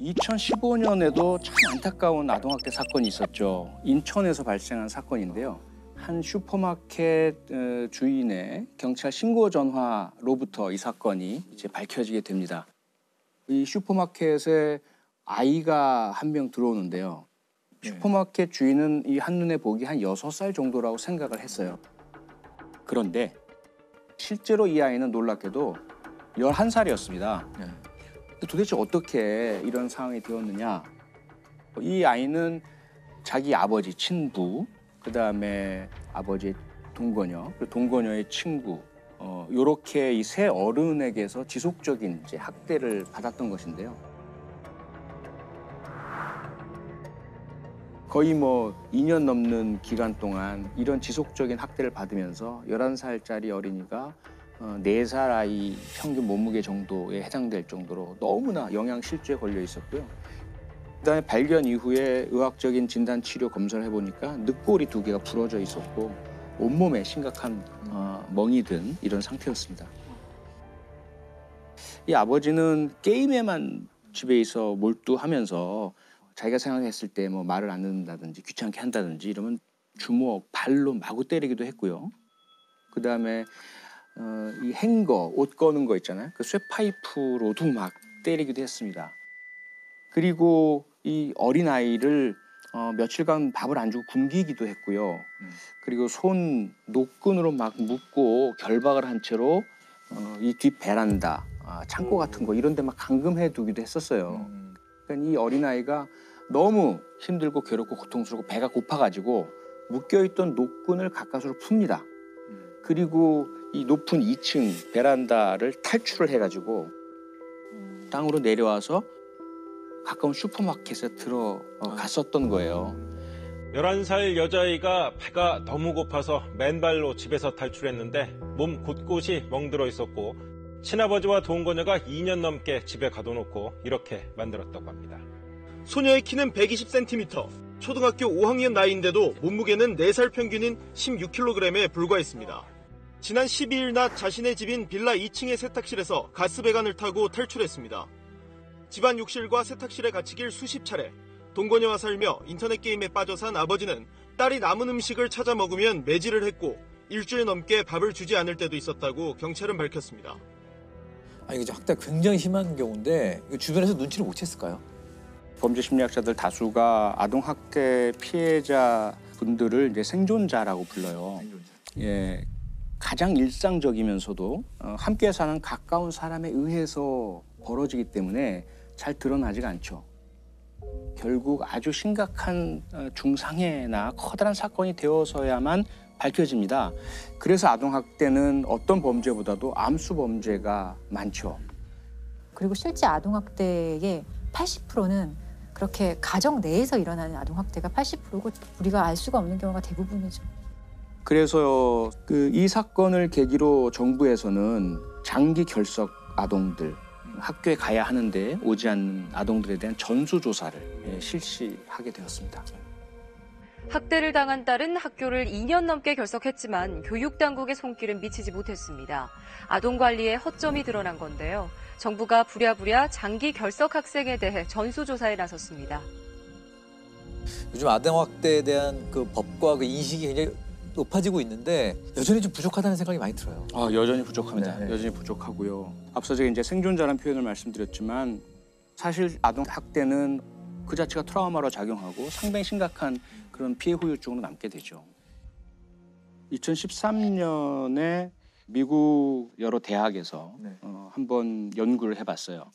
2015년에도 참 안타까운 아동학대 사건이 있었죠. 인천에서 발생한 사건인데요. 한 슈퍼마켓 주인의 경찰 신고 전화로부터 이 사건이 이제 밝혀지게 됩니다. 이 슈퍼마켓에 아이가 한 명 들어오는데요. 슈퍼마켓 주인은 이 한눈에 보기 한 6살 정도라고 생각을 했어요. 그런데 실제로 이 아이는 놀랍게도 11살이었습니다. 도대체 어떻게 이런 상황이 되었느냐. 이 아이는 자기 아버지 친부, 그다음에 아버지의 동거녀, 그리고 동거녀의 친구, 요렇게 이 세 어른에게서 지속적인 이제 학대를 받았던 것인데요. 거의 뭐 2년 넘는 기간 동안 이런 지속적인 학대를 받으면서 11살짜리 어린이가 4살 아이 평균 몸무게 정도에 해당될 정도로 너무나 영양실조에 걸려 있었고요. 그다음에 발견 이후에 의학적인 진단 치료 검사를 해보니까 늑골이 2개가 부러져 있었고 온몸에 심각한 멍이 든 이런 상태였습니다. 이 아버지는 게임에만 집에 있어 몰두하면서 자기가 생각했을 때 뭐 말을 안 듣는다든지 귀찮게 한다든지 이러면 주먹, 발로 마구 때리기도 했고요. 그다음에 이 행거, 옷 거는 거 있잖아요. 그 쇠파이프로도 막 때리기도 했습니다. 그리고 이 어린아이를 며칠간 밥을 안 주고 굶기기도 했고요. 그리고 손 노끈으로 막 묶고 결박을 한 채로 이 뒷 베란다, 창고 같은 거 이런 데 막 감금해 두기도 했었어요. 그러니까 이 어린아이가 너무 힘들고 괴롭고 고통스럽고 배가 고파가지고 묶여있던 노끈을 가까스로 풉니다. 그리고 이 높은 2층 베란다를 탈출을 해가지고 땅으로 내려와서 가까운 슈퍼마켓에 들어갔었던 거예요. 11살 여자아이가 배가 너무 고파서 맨발로 집에서 탈출했는데 몸 곳곳이 멍들어 있었고 친아버지와 동거녀가 2년 넘게 집에 가둬놓고 이렇게 만들었다고 합니다. 소녀의 키는 120cm, 초등학교 5학년 나이인데도 몸무게는 4살 평균인 16kg에 불과했습니다. 지난 12일 낮 자신의 집인 빌라 2층의 세탁실에서 가스배관을 타고 탈출했습니다. 집안 욕실과 세탁실에 갇히길 수십 차례, 동거녀와 살며 인터넷 게임에 빠져 산 아버지는 딸이 남은 음식을 찾아 먹으면 매질을 했고 일주일 넘게 밥을 주지 않을 때도 있었다고 경찰은 밝혔습니다. 이게 학대가 굉장히 심한 경우인데 주변에서 눈치를 못 챘을까요? 범죄 심리학자들 다수가 아동학대 피해자 분들을 이제 생존자라고 불러요. 예, 가장 일상적이면서도 함께 사는 가까운 사람에 의해서 벌어지기 때문에 잘 드러나지가 않죠. 결국 아주 심각한 중상해나 커다란 사건이 되어서야만 밝혀집니다. 그래서 아동학대는 어떤 범죄보다도 암수 범죄가 많죠. 그리고 실제 아동학대의 80%는 그렇게 가정 내에서 일어나는 아동학대가 80%고 우리가 알 수가 없는 경우가 대부분이죠. 그래서 이 사건을 계기로 정부에서는 장기 결석 아동들, 학교에 가야 하는데 오지 않는 아동들에 대한 전수조사를 실시하게 되었습니다. 학대를 당한 딸은 학교를 2년 넘게 결석했지만 교육당국의 손길은 미치지 못했습니다. 아동관리에 허점이 드러난 건데요. 정부가 부랴부랴 장기 결석 학생에 대해 전수조사에 나섰습니다. 요즘 아동학대에 대한 그 법과 그 인식이 굉장히 높아지고 있는데 여전히 좀 부족하다는 생각이 많이 들어요. 여전히 부족합니다. 네. 여전히 부족하고요. 앞서 제가 이제 생존자라는 표현을 말씀드렸지만 사실 아동학대는 그 자체가 트라우마로 작용하고 상당히 심각한 그런 피해 후유증으로 남게 되죠. 2013년에 미국 여러 대학에서 한번 연구를 해봤어요.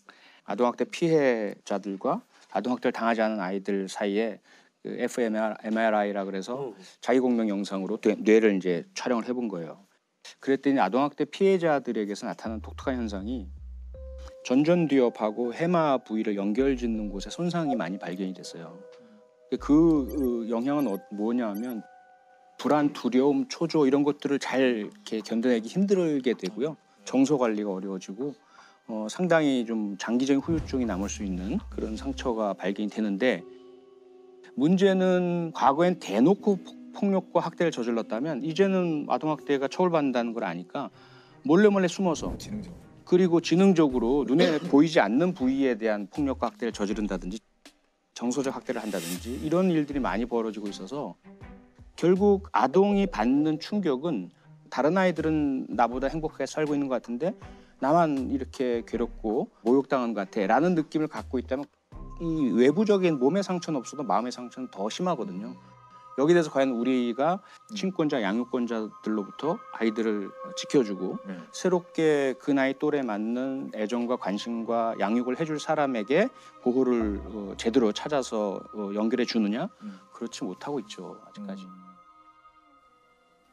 아동학대 피해자들과 아동학대를 당하지 않은 아이들 사이에 그 fMRI라 그래서 자기공명 영상으로 뇌를 이제 촬영을 해본 거예요. 그랬더니 아동학대 피해자들에게서 나타나는 독특한 현상이 전전두엽하고 해마 부위를 연결짓는 곳에 손상이 많이 발견이 됐어요. 그 영향은 뭐냐면 불안, 두려움, 초조 이런 것들을 잘 이렇게 견뎌내기 힘들게 되고요. 정서 관리가 어려워지고 상당히 좀 장기적인 후유증이 남을 수 있는 그런 상처가 발견이 되는데 문제는 과거엔 대놓고 폭력과 학대를 저질렀다면 이제는 아동학대가 처벌받는다는 걸 아니까 몰래 숨어서 그리고 지능적으로 눈에 보이지 않는 부위에 대한 폭력과 학대를 저지른다든지 정서적 학대를 한다든지 이런 일들이 많이 벌어지고 있어서 결국 아동이 받는 충격은 다른 아이들은 나보다 행복하게 살고 있는 것 같은데 나만 이렇게 괴롭고 모욕당한 것 같아라는 느낌을 갖고 있다면 이 외부적인 몸의 상처는 없어도 마음의 상처는 더 심하거든요. 여기에 대해서 과연 우리가 친권자, 양육권자들로부터 아이들을 지켜주고 새롭게 그 나이 또래에 맞는 애정과 관심과 양육을 해줄 사람에게 보호를 제대로 찾아서 연결해 주느냐? 그렇지 못하고 있죠, 아직까지.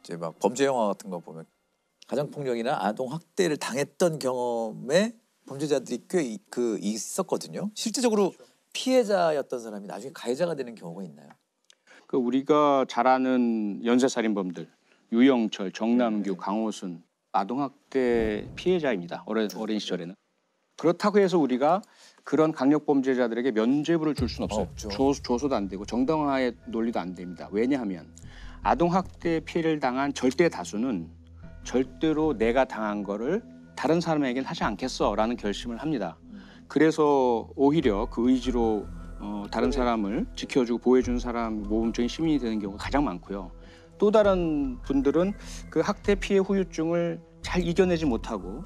이제 막 범죄 영화 같은 거 보면 가정폭력이나 아동 학대를 당했던 경험에 범죄자들이 꽤 있었거든요. 실제적으로 피해자였던 사람이 나중에 가해자가 되는 경우가 있나요? 그 우리가 잘 아는 연쇄살인범들 유영철, 정남규, 강호순 아동학대 피해자입니다. 어린 시절에는. 그렇다고 해서 우리가 그런 강력범죄자들에게 면죄부를 줄 수는 없어요. 없죠. 조소도 안 되고 정당화의 논리도 안 됩니다. 왜냐하면 아동학대 피해를 당한 절대 다수는 절대로 내가 당한 거를 다른 사람에게는 하지 않겠어라는 결심을 합니다. 그래서 오히려 그 의지로 다른 사람을 지켜주고 보호해주는 사람 모범적인 시민이 되는 경우가 가장 많고요. 또 다른 분들은 그 학대 피해 후유증을 잘 이겨내지 못하고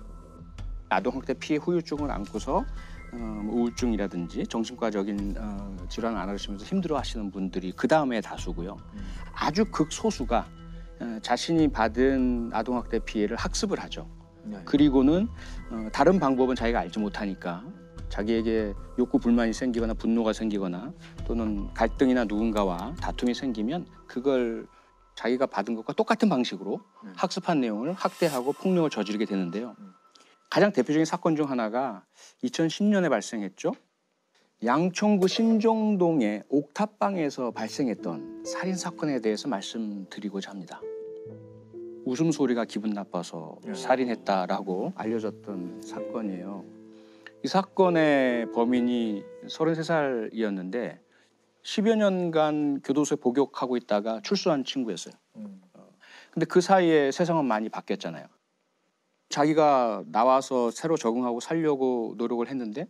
아동학대 피해 후유증을 안고서 우울증이라든지 정신과적인 질환을 앓으시면서 힘들어하시는 분들이 그 다음에 다수고요. 아주 극소수가 자신이 받은 아동학대 피해를 학습을 하죠. 그리고는 다른 방법은 자기가 알지 못하니까 자기에게 욕구 불만이 생기거나 분노가 생기거나 또는 갈등이나 누군가와 다툼이 생기면 그걸 자기가 받은 것과 똑같은 방식으로 학습한 내용을 학대하고 폭력을 저지르게 되는데요. 가장 대표적인 사건 중 하나가 2010년에 발생했죠. 양천구 신정동의 옥탑방에서 발생했던 살인 사건에 대해서 말씀드리고자 합니다. 웃음소리가 기분 나빠서 살인했다라고 알려졌던 사건이에요. 이 사건의 범인이 33살이었는데 10여 년간 교도소에 복역하고 있다가 출소한 친구였어요. 근데 그 사이에 세상은 많이 바뀌었잖아요. 자기가 나와서 새로 적응하고 살려고 노력을 했는데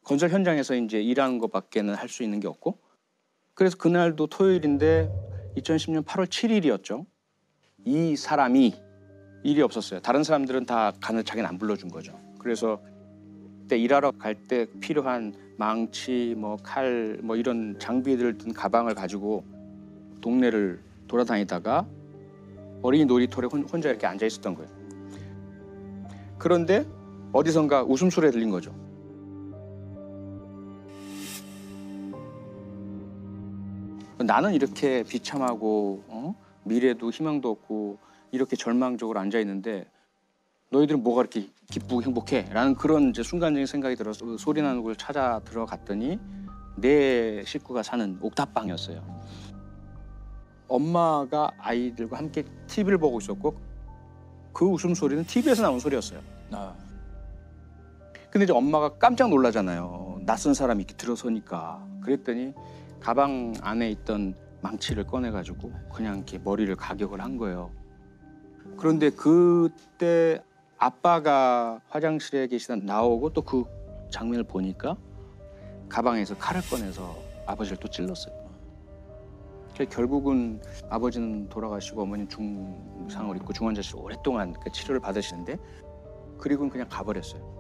건설 현장에서 이제 일하는 것밖에는 할 수 있는 게 없고 그래서 그날도 토요일인데 2010년 8월 7일이었죠. 이 사람이 일이 없었어요. 다른 사람들은 다 간을 자기는 안 불러준 거죠. 그래서 그때 일하러 갈 때 필요한 망치, 칼, 이런 장비들을 든 가방을 가지고 동네를 돌아다니다가 어린이 놀이터에 혼자 이렇게 앉아 있었던 거예요. 그런데 어디선가 웃음소리가 들린 거죠. 나는 이렇게 비참하고 미래도 희망도 없고 이렇게 절망적으로 앉아 있는데 너희들은 뭐가 이렇게 기쁘고 행복해? 라는 그런 이제 순간적인 생각이 들어서 소리 나는 곳을 찾아 들어갔더니 내 식구가 사는 옥탑방이었어요. 엄마가 아이들과 함께 TV를 보고 있었고 그 웃음소리는 TV에서 나온 소리였어요. 근데 이제 엄마가 깜짝 놀라잖아요. 낯선 사람이 이렇게 들어서니까. 그랬더니 가방 안에 있던 망치를 꺼내가지고 그냥 이렇게 머리를 가격을 한 거예요. 그런데 그때 아빠가 화장실에 계시다 나오고 또 그 장면을 보니까 가방에서 칼을 꺼내서 아버지를 또 찔렀어요. 결국은 아버지는 돌아가시고 어머니는 중상을 입고 중환자실에 오랫동안 그 치료를 받으시는데 그리고는 그냥 가버렸어요.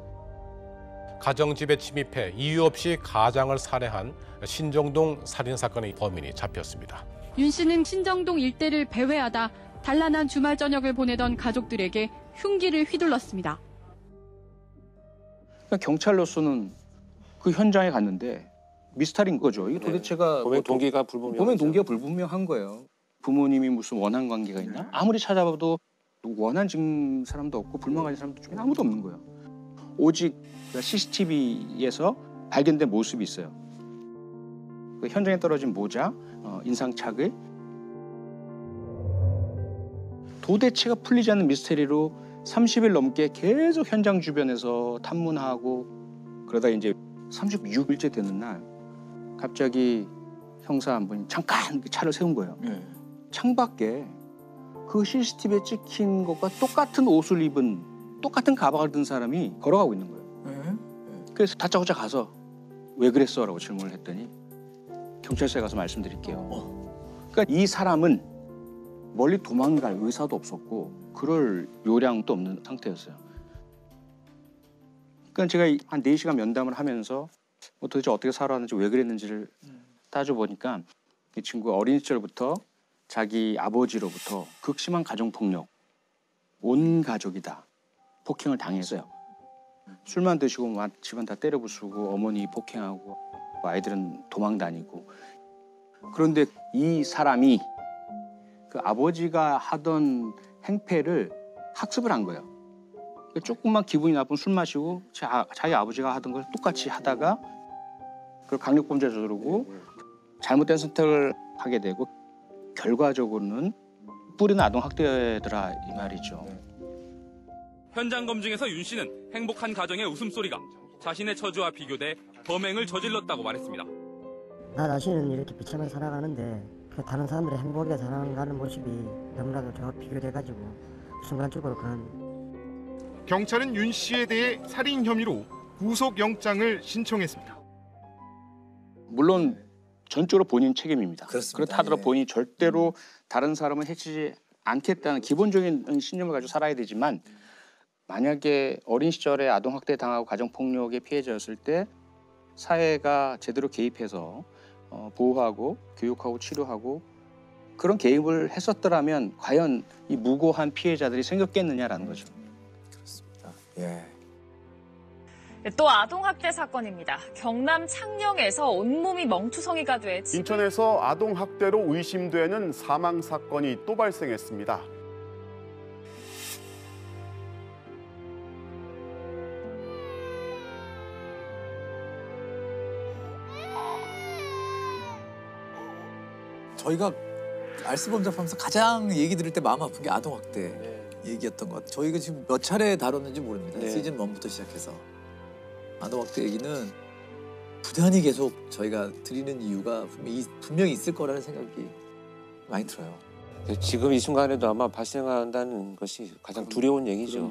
가정집에 침입해 이유 없이 가장을 살해한 신정동 살인사건의 범인이 잡혔습니다. 윤 씨는 신정동 일대를 배회하다 단란한 주말 저녁을 보내던 가족들에게 흉기를 휘둘렀습니다. 그러니까 경찰로서는 그 현장에 갔는데 미스터리인 거죠. 이게 도대체가 범행 동기가 불분명한 거예요. 부모님이 무슨 원한 관계가 있나? 아무리 찾아봐도 원한 사람도 없고 불만 가진 사람도 중에 아무도 없는 거예요. 오직 CCTV에서 발견된 모습이 있어요. 그 현장에 떨어진 모자, 인상착의. 도대체가 풀리지 않는 미스테리로 30일 넘게 계속 현장 주변에서 탐문하고 그러다 이제 36일째 되는 날 갑자기 형사 한 분이 잠깐 차를 세운 거예요. 창밖에 그 CCTV에 찍힌 것과 똑같은 옷을 입은 똑같은 가방을 든 사람이 걸어가고 있는 거예요. 그래서 다짜고짜 가서 왜 그랬어? 라고 질문을 했더니 경찰서에 가서 말씀드릴게요. 그러니까 이 사람은 멀리 도망갈 의사도 없었고 그럴 요량도 없는 상태였어요. 그러니까 제가 한 4시간 면담을 하면서 도대체 어떻게 살아왔는지 왜 그랬는지를 따져보니까 이 친구가 어린 시절부터 자기 아버지로부터 극심한 가정폭력, 온 가족이 다 폭행을 당했어요. 술만 드시고 막 집안 다 때려 부수고 어머니 폭행하고 아이들은 도망 다니고. 그런데 이 사람이 그 아버지가 하던 행패를 학습을 한 거예요. 조금만 기분이 나쁘면 술 마시고 자기 아버지가 하던 걸 똑같이 하다가 그걸 강력범죄에 저지르고 잘못된 선택을 하게 되고 결과적으로는 뿌리는 아동학대더라 이 말이죠. 현장 검증에서 윤 씨는 행복한 가정의 웃음소리가 자신의 처지와 비교돼 범행을 저질렀다고 말했습니다. 나 자신은 이렇게 비참하게 살아가는데 그 다른 사람들의 행복하게 살아가는 모습이 너무나도 저와 비교돼가지고 순간적으로 그런. 경찰은 윤 씨에 대해 살인 혐의로 구속영장을 신청했습니다. 물론 전적으로 본인 책임입니다. 그렇습니다. 그렇다 하더라도 예. 본인이 절대로 다른 사람을 해치지 않겠다는 기본적인 신념을 가지고 살아야 되지만 만약에 어린 시절에 아동학대 당하고 가정폭력의 피해자였을 때 사회가 제대로 개입해서 보호하고 교육하고 치료하고 그런 개입을 했었더라면 과연 이 무고한 피해자들이 생겼겠느냐라는 거죠. 그렇습니다. 예. 또 아동학대 사건입니다. 경남 창녕에서 온몸이 멍투성이가 돼 인천에서 아동학대로 의심되는 사망 사건이 또 발생했습니다. 저희가 알스범잡하면서 가장 얘기 들을 때 마음 아픈 게 아동학대 얘기였던 것 같아요. 저희가 지금 몇 차례 다뤘는지 모릅니다. 시즌 1부터 시작해서. 아동학대 얘기는 부단히 계속 저희가 드리는 이유가 분명히 있을 거라는 생각이 많이 들어요. 지금 이 순간에도 아마 발생한다는 것이 가장 두려운 얘기죠.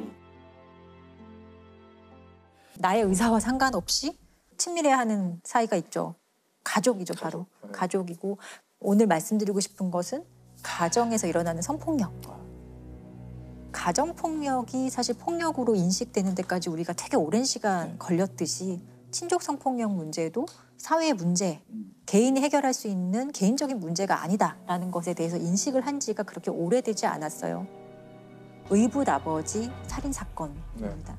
나의 의사와 상관없이 친밀해하는 사이가 있죠. 가족이죠, 바로. 가족이고 오늘 말씀드리고 싶은 것은 가정에서 일어나는 성폭력. 가정폭력이 사실 폭력으로 인식되는 데까지 우리가 되게 오랜 시간 걸렸듯이 친족 성폭력 문제도 사회의 문제, 개인이 해결할 수 있는 개인적인 문제가 아니다라는 것에 대해서 인식을 한 지가 그렇게 오래되지 않았어요. 의붓 아버지 살인 사건입니다.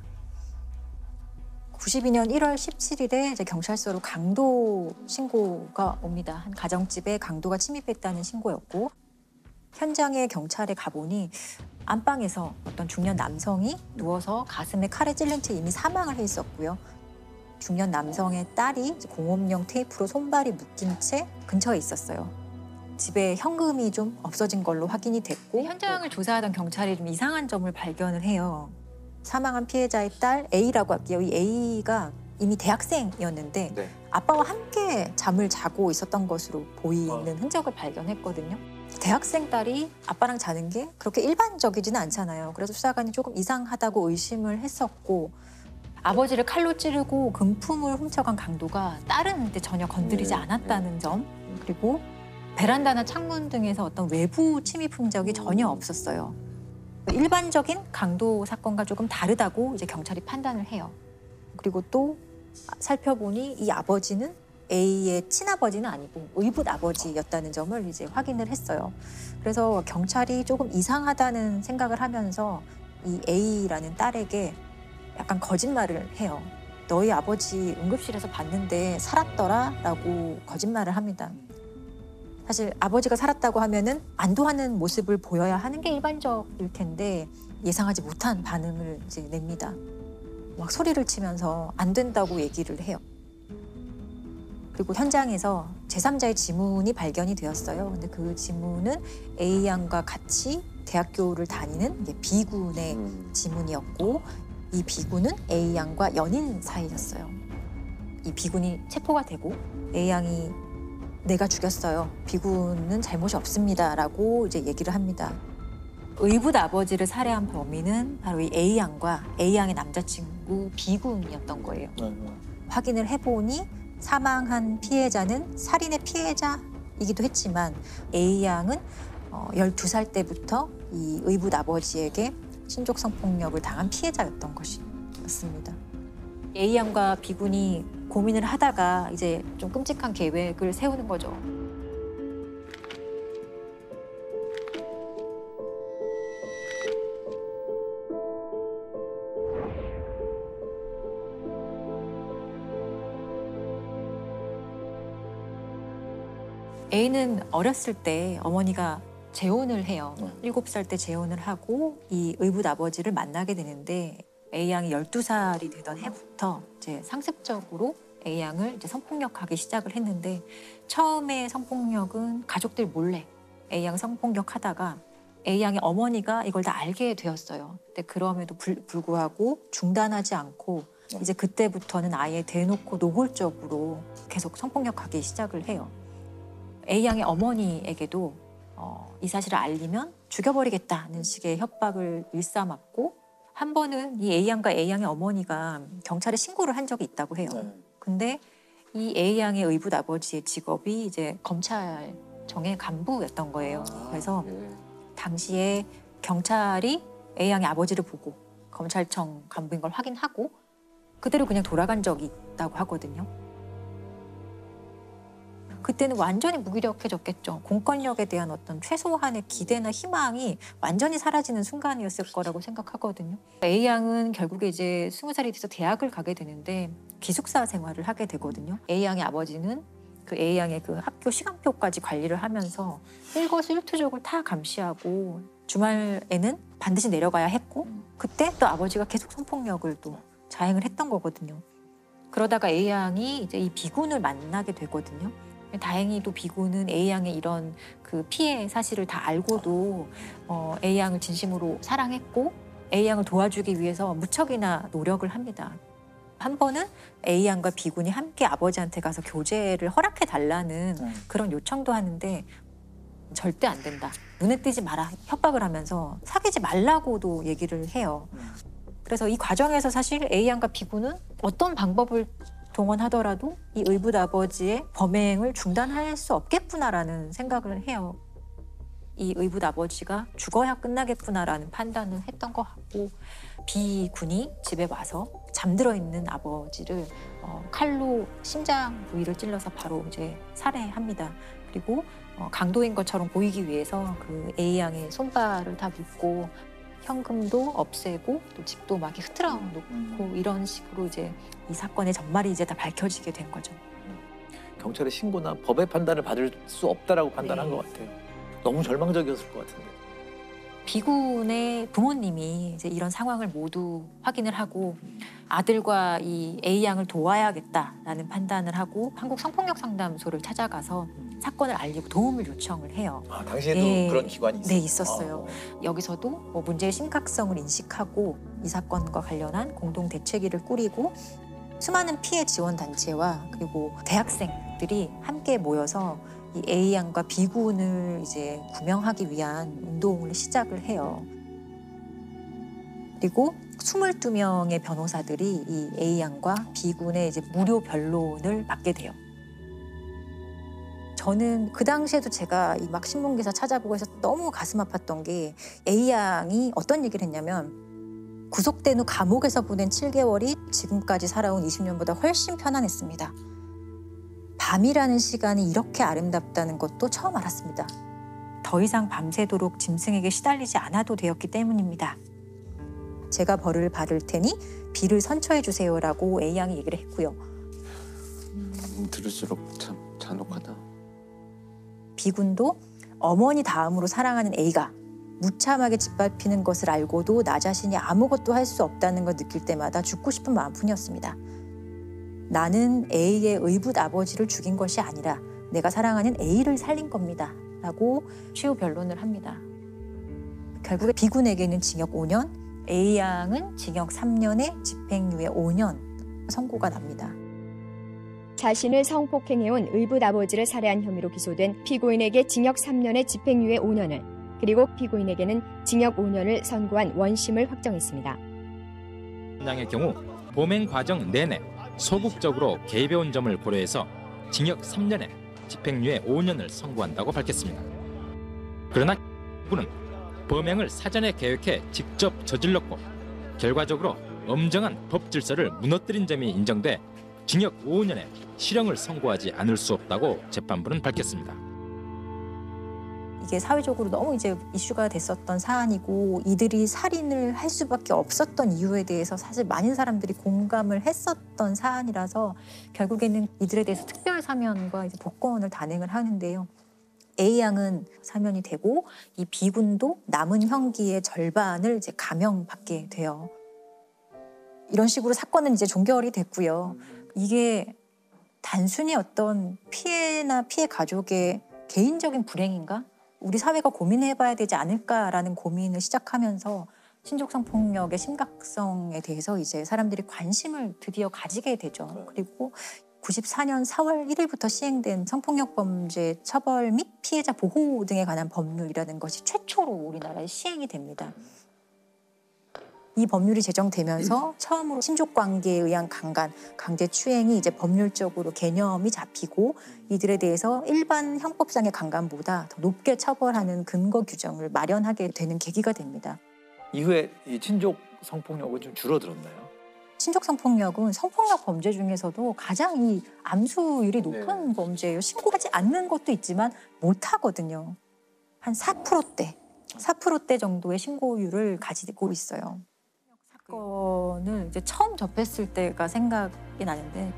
92년 1월 17일에 이제 경찰서로 강도 신고가 옵니다. 한 가정집에 강도가 침입했다는 신고였고 현장에 경찰에 가보니 안방에서 어떤 중년 남성이 누워서 가슴에 칼에 찔린 채 이미 사망을 해 있었고요. 중년 남성의 딸이 공업용 테이프로 손발이 묶인 채 근처에 있었어요. 집에 현금이 좀 없어진 걸로 확인이 됐고 현장을 조사하던 경찰이 좀 이상한 점을 발견을 해요. 사망한 피해자의 딸 A라고 할게요. 이 A가 이미 대학생이었는데 아빠와 함께 잠을 자고 있었던 것으로 보이는 흔적을 발견했거든요. 대학생 딸이 아빠랑 자는 게 그렇게 일반적이지는 않잖아요. 그래서 수사관이 조금 이상하다고 의심을 했었고 아버지를 칼로 찌르고 금품을 훔쳐간 강도가 딸은 전혀 건드리지 않았다는 점 그리고 베란다나 창문 등에서 어떤 외부 침입 흔적이 전혀 없었어요. 일반적인 강도 사건과 조금 다르다고 이제 경찰이 판단을 해요. 그리고 또 살펴보니 이 아버지는 A의 친아버지는 아니고 의붓 아버지였다는 점을 이제 확인을 했어요. 그래서 경찰이 조금 이상하다는 생각을 하면서 이 A라는 딸에게 약간 거짓말을 해요. 너희 아버지 응급실에서 봤는데 살았더라라고 거짓말을 합니다. 사실 아버지가 살았다고 하면은 안도하는 모습을 보여야 하는 게 일반적일 텐데 예상하지 못한 반응을 이제 냅니다. 막 소리를 치면서 안 된다고 얘기를 해요. 그리고 현장에서 제3자의 지문이 발견이 되었어요. 근데 그 지문은 A 양과 같이 대학교를 다니는 B군의 지문이었고 이 B군은 A 양과 연인 사이였어요. 이 B군이 체포가 되고 A 양이 내가 죽였어요. B군은 잘못이 없습니다라고 이제 얘기를 합니다. 의붓 아버지를 살해한 범인은 바로 이 A양과 A양의 남자친구 B군이었던 거예요. 확인을 해보니 사망한 피해자는 살인의 피해자이기도 했지만 A양은 12살 때부터 이 의붓 아버지에게 신족 성폭력을 당한 피해자였던 것이었습니다. A양과 B군이 고민을 하다가 이제 좀 끔찍한 계획을 세우는 거죠. A는 어렸을 때 어머니가 재혼을 해요. 7살 때 재혼을 하고 이 의붓 아버지를 만나게 되는데 A양이 12살이 되던 해부터 이제 상습적으로 A양을 이제 성폭력하기 시작을 했는데 처음에 성폭력은 가족들 몰래 A양 성폭력하다가 A양의 어머니가 이걸 다 알게 되었어요. 근데 그럼에도 불구하고 중단하지 않고 이제 그때부터는 아예 대놓고 노골적으로 계속 성폭력하기 시작을 해요. A양의 어머니에게도 이 사실을 알리면 죽여버리겠다는 식의 협박을 일삼았고 한 번은 이 A양과 A양의 어머니가 경찰에 신고를 한 적이 있다고 해요. 근데 이 A양의 의붓 아버지의 직업이 이제 검찰청의 간부였던 거예요. 그래서 당시에 경찰이 A양의 아버지를 보고 검찰청 간부인 걸 확인하고 그대로 그냥 돌아간 적이 있다고 하거든요. 그때는 완전히 무기력해졌겠죠. 공권력에 대한 어떤 최소한의 기대나 희망이 완전히 사라지는 순간이었을 거라고 생각하거든요. A양은 결국에 이제 20살이 돼서 대학을 가게 되는데 기숙사 생활을 하게 되거든요. A양의 아버지는 그 A양의 그 학교 시간표까지 관리를 하면서 일거수일투족을 다 감시하고 주말에는 반드시 내려가야 했고 그때 또 아버지가 계속 성폭력을 또 자행을 했던 거거든요. 그러다가 A양이 이제 이 B군을 만나게 되거든요. 다행히도 B군은 A양의 이런 그 피해 사실을 다 알고도 A양을 진심으로 사랑했고 A양을 도와주기 위해서 무척이나 노력을 합니다. 한 번은 A양과 B군이 함께 아버지한테 가서 교제를 허락해 달라는 그런 요청도 하는데 절대 안 된다. 눈에 띄지 마라. 협박을 하면서 사귀지 말라고도 얘기를 해요. 그래서 이 과정에서 사실 A양과 B군은 어떤 방법을 동원하더라도 이 의붓 아버지의 범행을 중단할 수 없겠구나라는 생각을 해요. 이 의붓 아버지가 죽어야 끝나겠구나라는 판단을 했던 것 같고 B군이 집에 와서 잠들어 있는 아버지를 칼로 심장 부위를 찔러서 바로 이제 살해합니다. 그리고 강도인 것처럼 보이기 위해서 그 A양의 손발을 다 묶고 현금도 없애고 또 집도 막 흐트러 놓고 이런 식으로 이제 이 사건의 전말이 이제 다 밝혀지게 된 거죠. 경찰의 신고나 법의 판단을 받을 수 없다라고 판단한 것 같아요. 너무 절망적이었을 것 같은데. B군의 부모님이 이제 이런 상황을 모두 확인을 하고 아들과 이 A양을 도와야겠다라는 판단을 하고 한국 성폭력 상담소를 찾아가서 사건을 알리고 도움을 요청을 해요. 아, 당시에도 그런 기관이 있었어요? 네, 있었어요. 여기서도 문제의 심각성을 인식하고 이 사건과 관련한 공동 대책위를 꾸리고 수많은 피해 지원 단체와 그리고 대학생들이 함께 모여서 이 A양과 B군을 이제 구명하기 위한 운동을 시작을 해요. 그리고 22명의 변호사들이 이 A양과 B군의 이제 무료 변론을 맡게 돼요. 저는 그 당시에도 제가 이 막 신문 기사 찾아보고 해서 너무 가슴 아팠던 게 A양이 어떤 얘기를 했냐면 구속된 후 감옥에서 보낸 7개월이 지금까지 살아온 20년보다 훨씬 편안했습니다. 밤이라는 시간이 이렇게 아름답다는 것도 처음 알았습니다. 더 이상 밤새도록 짐승에게 시달리지 않아도 되었기 때문입니다. 제가 벌을 받을 테니 비를 선처해 주세요라고 A양이 얘기를 했고요. 들을수록 참 잔혹하다. B군도 어머니 다음으로 사랑하는 A가 무참하게 짓밟히는 것을 알고도 나 자신이 아무것도 할 수 없다는 걸 느낄 때마다 죽고 싶은 마음뿐이었습니다. 나는 A의 의붓 아버지를 죽인 것이 아니라 내가 사랑하는 A를 살린 겁니다. 라고 최후 변론을 합니다. 결국에 B군에게는 징역 5년, A양은 징역 3년에 집행유예 5년 선고가 납니다. 자신을 성폭행해온 의붓 아버지를 살해한 혐의로 기소된 피고인에게 징역 3년에 집행유예 5년을, 그리고 피고인에게는 징역 5년을 선고한 원심을 확정했습니다. 의 경우 범행 과정 내내 소극적으로 개입해온 점을 고려해서 징역 3년에 집행유예 5년을 선고한다고 밝혔습니다. 그러나 그는 범행을 사전에 계획해 직접 저질렀고 결과적으로 엄정한 법 질서를 무너뜨린 점이 인정돼 징역 5년에 실형을 선고하지 않을 수 없다고 재판부는 밝혔습니다. 이게 사회적으로 너무 이제 이슈가 됐었던 사안이고 이들이 살인을 할 수밖에 없었던 이유에 대해서 사실 많은 사람들이 공감을 했었던 사안이라서 결국에는 이들에 대해서 특별 사면과 이제 복권을 단행을 하는데요. A양은 사면이 되고 이 B군도 남은 형기의 절반을 이제 감형받게 돼요. 이런 식으로 사건은 이제 종결이 됐고요. 이게 단순히 어떤 피해나 피해 가족의 개인적인 불행인가? 우리 사회가 고민해봐야 되지 않을까라는 고민을 시작하면서 신족 성폭력의 심각성에 대해서 이제 사람들이 관심을 드디어 가지게 되죠. 그리고 94년 4월 1일부터 시행된 성폭력 범죄 처벌 및 피해자 보호 등에 관한 법률이라는 것이 최초로 우리나라에 시행이 됩니다. 이 법률이 제정되면서 처음으로 신족 관계에 의한 강간, 강제추행이 이제 법률적으로 개념이 잡히고 이들에 대해서 일반 형법상의 강간보다 더 높게 처벌하는 근거 규정을 마련하게 되는 계기가 됩니다. 이후에 이 친족 성폭력은 좀 줄어들었나요? 친족 성폭력은 성폭력 범죄 중에서도 가장 이 암수율이 높은 범죄예요. 신고하지 않는 것도 있지만 못 하거든요. 한 4% 정도의 신고율을 가지고 있어요. 사건을 이제 처음 접했을 때가 생각이 나는데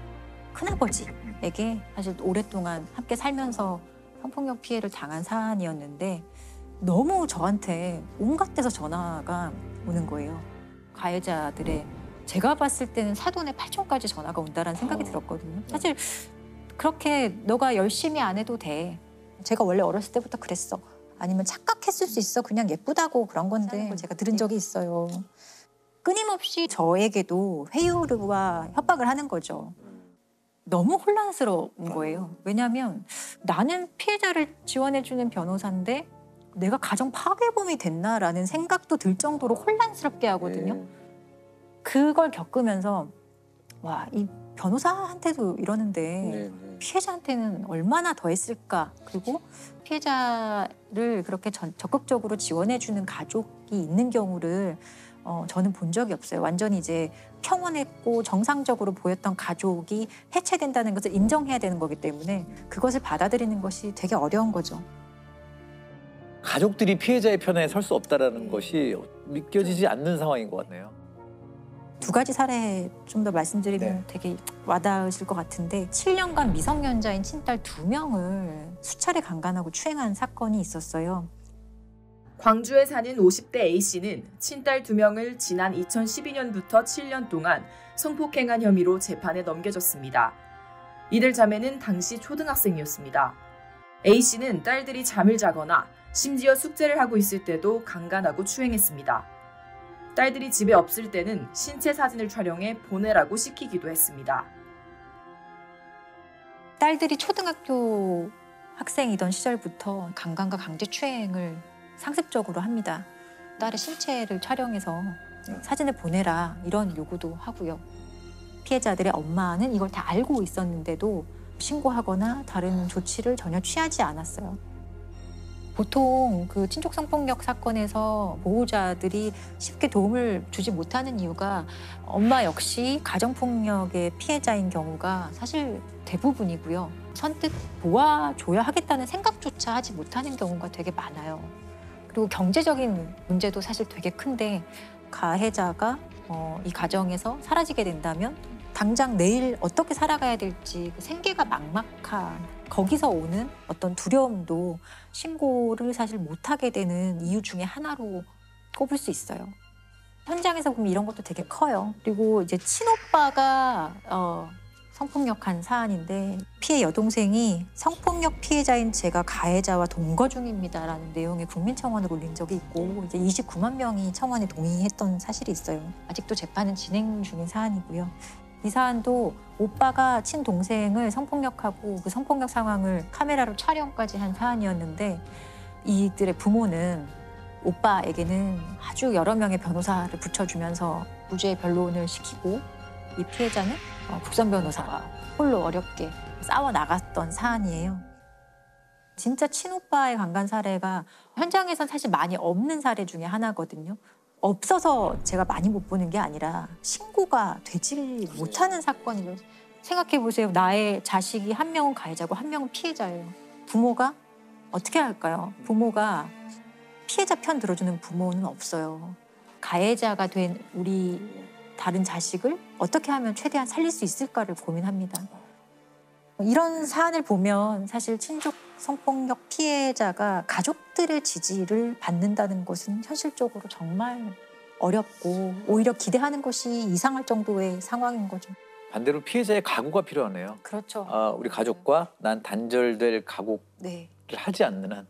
큰아버지에게 사실 오랫동안 함께 살면서 성폭력 피해를 당한 사안이었는데 너무 저한테 온갖 데서 전화가 오는 거예요. 가해자들의 제가 봤을 때는 사돈의 8촌까지 전화가 온다라는 생각이 들었거든요. 사실 그렇게 너가 열심히 안 해도 돼. 제가 원래 어렸을 때부터 그랬어. 아니면 착각했을 수 있어. 그냥 예쁘다고 그런 건데 제가 들은 적이 있어요. 끊임없이 저에게도 회유와 협박을 하는 거죠. 너무 혼란스러운 거예요. 왜냐하면 나는 피해자를 지원해주는 변호사인데 내가 가정 파괴범이 됐나라는 생각도 들 정도로 혼란스럽게 하거든요. 그걸 겪으면서 와, 이 변호사한테도 이러는데 피해자한테는 얼마나 더 했을까. 그리고 피해자를 그렇게 적극적으로 지원해주는 가족이 있는 경우를 저는 본 적이 없어요. 완전히 이제 평온했고 정상적으로 보였던 가족이 해체된다는 것을 인정해야 되는 거기 때문에 그것을 받아들이는 것이 되게 어려운 거죠. 가족들이 피해자의 편에 설 수 없다는 것이 믿겨지지 않는 상황인 것 같네요. 두 가지 사례 좀 더 말씀드리면 되게 와닿으실 것 같은데 7년간 미성년자인 친딸 2명을 수차례 강간하고 추행한 사건이 있었어요. 광주에 사는 50대 A씨는 친딸 2명을 지난 2012년부터 7년 동안 성폭행한 혐의로 재판에 넘겨졌습니다. 이들 자매는 당시 초등학생이었습니다. A씨는 딸들이 잠을 자거나 심지어 숙제를 하고 있을 때도 강간하고 추행했습니다. 딸들이 집에 없을 때는 신체 사진을 촬영해 보내라고 시키기도 했습니다. 딸들이 초등학교 학생이던 시절부터 강간과 강제추행을 상습적으로 합니다. 딸의 신체를 촬영해서 사진을 보내라 이런 요구도 하고요. 피해자들의 엄마는 이걸 다 알고 있었는데도 신고하거나 다른 조치를 전혀 취하지 않았어요. 보통 그 친족 성폭력 사건에서 보호자들이 쉽게 도움을 주지 못하는 이유가 엄마 역시 가정폭력의 피해자인 경우가 사실 대부분이고요. 선뜻 도와줘야 하겠다는 생각조차 하지 못하는 경우가 되게 많아요. 그리고 경제적인 문제도 사실 되게 큰데 가해자가 이 가정에서 사라지게 된다면 당장 내일 어떻게 살아가야 될지 생계가 막막한 거기서 오는 어떤 두려움도 신고를 사실 못하게 되는 이유 중에 하나로 꼽을 수 있어요. 현장에서 보면 이런 것도 되게 커요. 그리고 이제 친오빠가 성폭력한 사안인데 피해 여동생이 성폭력 피해자인 제가 가해자와 동거 중입니다라는 내용의 국민청원을 올린 적이 있고 이제 29만 명이 청원에 동의했던 사실이 있어요. 아직도 재판은 진행 중인 사안이고요. 이 사안도 오빠가 친동생을 성폭력하고 그 성폭력 상황을 카메라로 촬영까지 한 사안이었는데 이들의 부모는 오빠에게는 아주 여러 명의 변호사를 붙여주면서 무죄 변론을 시키고 이 피해자는 국선 변호사가 홀로 어렵게 싸워 나갔던 사안이에요. 진짜 친오빠의 강간 사례가 현장에선 사실 많이 없는 사례 중에 하나거든요. 없어서 제가 많이 못 보는 게 아니라 신고가 되지 못하는 사건이죠. 생각해보세요. 나의 자식이 한 명은 가해자고 한 명은 피해자예요. 부모가 어떻게 할까요? 부모가 피해자 편 들어주는 부모는 없어요. 가해자가 된 우리 다른 자식을 어떻게 하면 최대한 살릴 수 있을까를 고민합니다. 이런 사안을 보면 사실 친족 성폭력 피해자가 가족들의 지지를 받는다는 것은 현실적으로 정말 어렵고 오히려 기대하는 것이 이상할 정도의 상황인 거죠. 반대로 피해자의 각오가 필요하네요. 그렇죠. 우리 가족과 난 단절될 각오를 네. 하지 않는 한.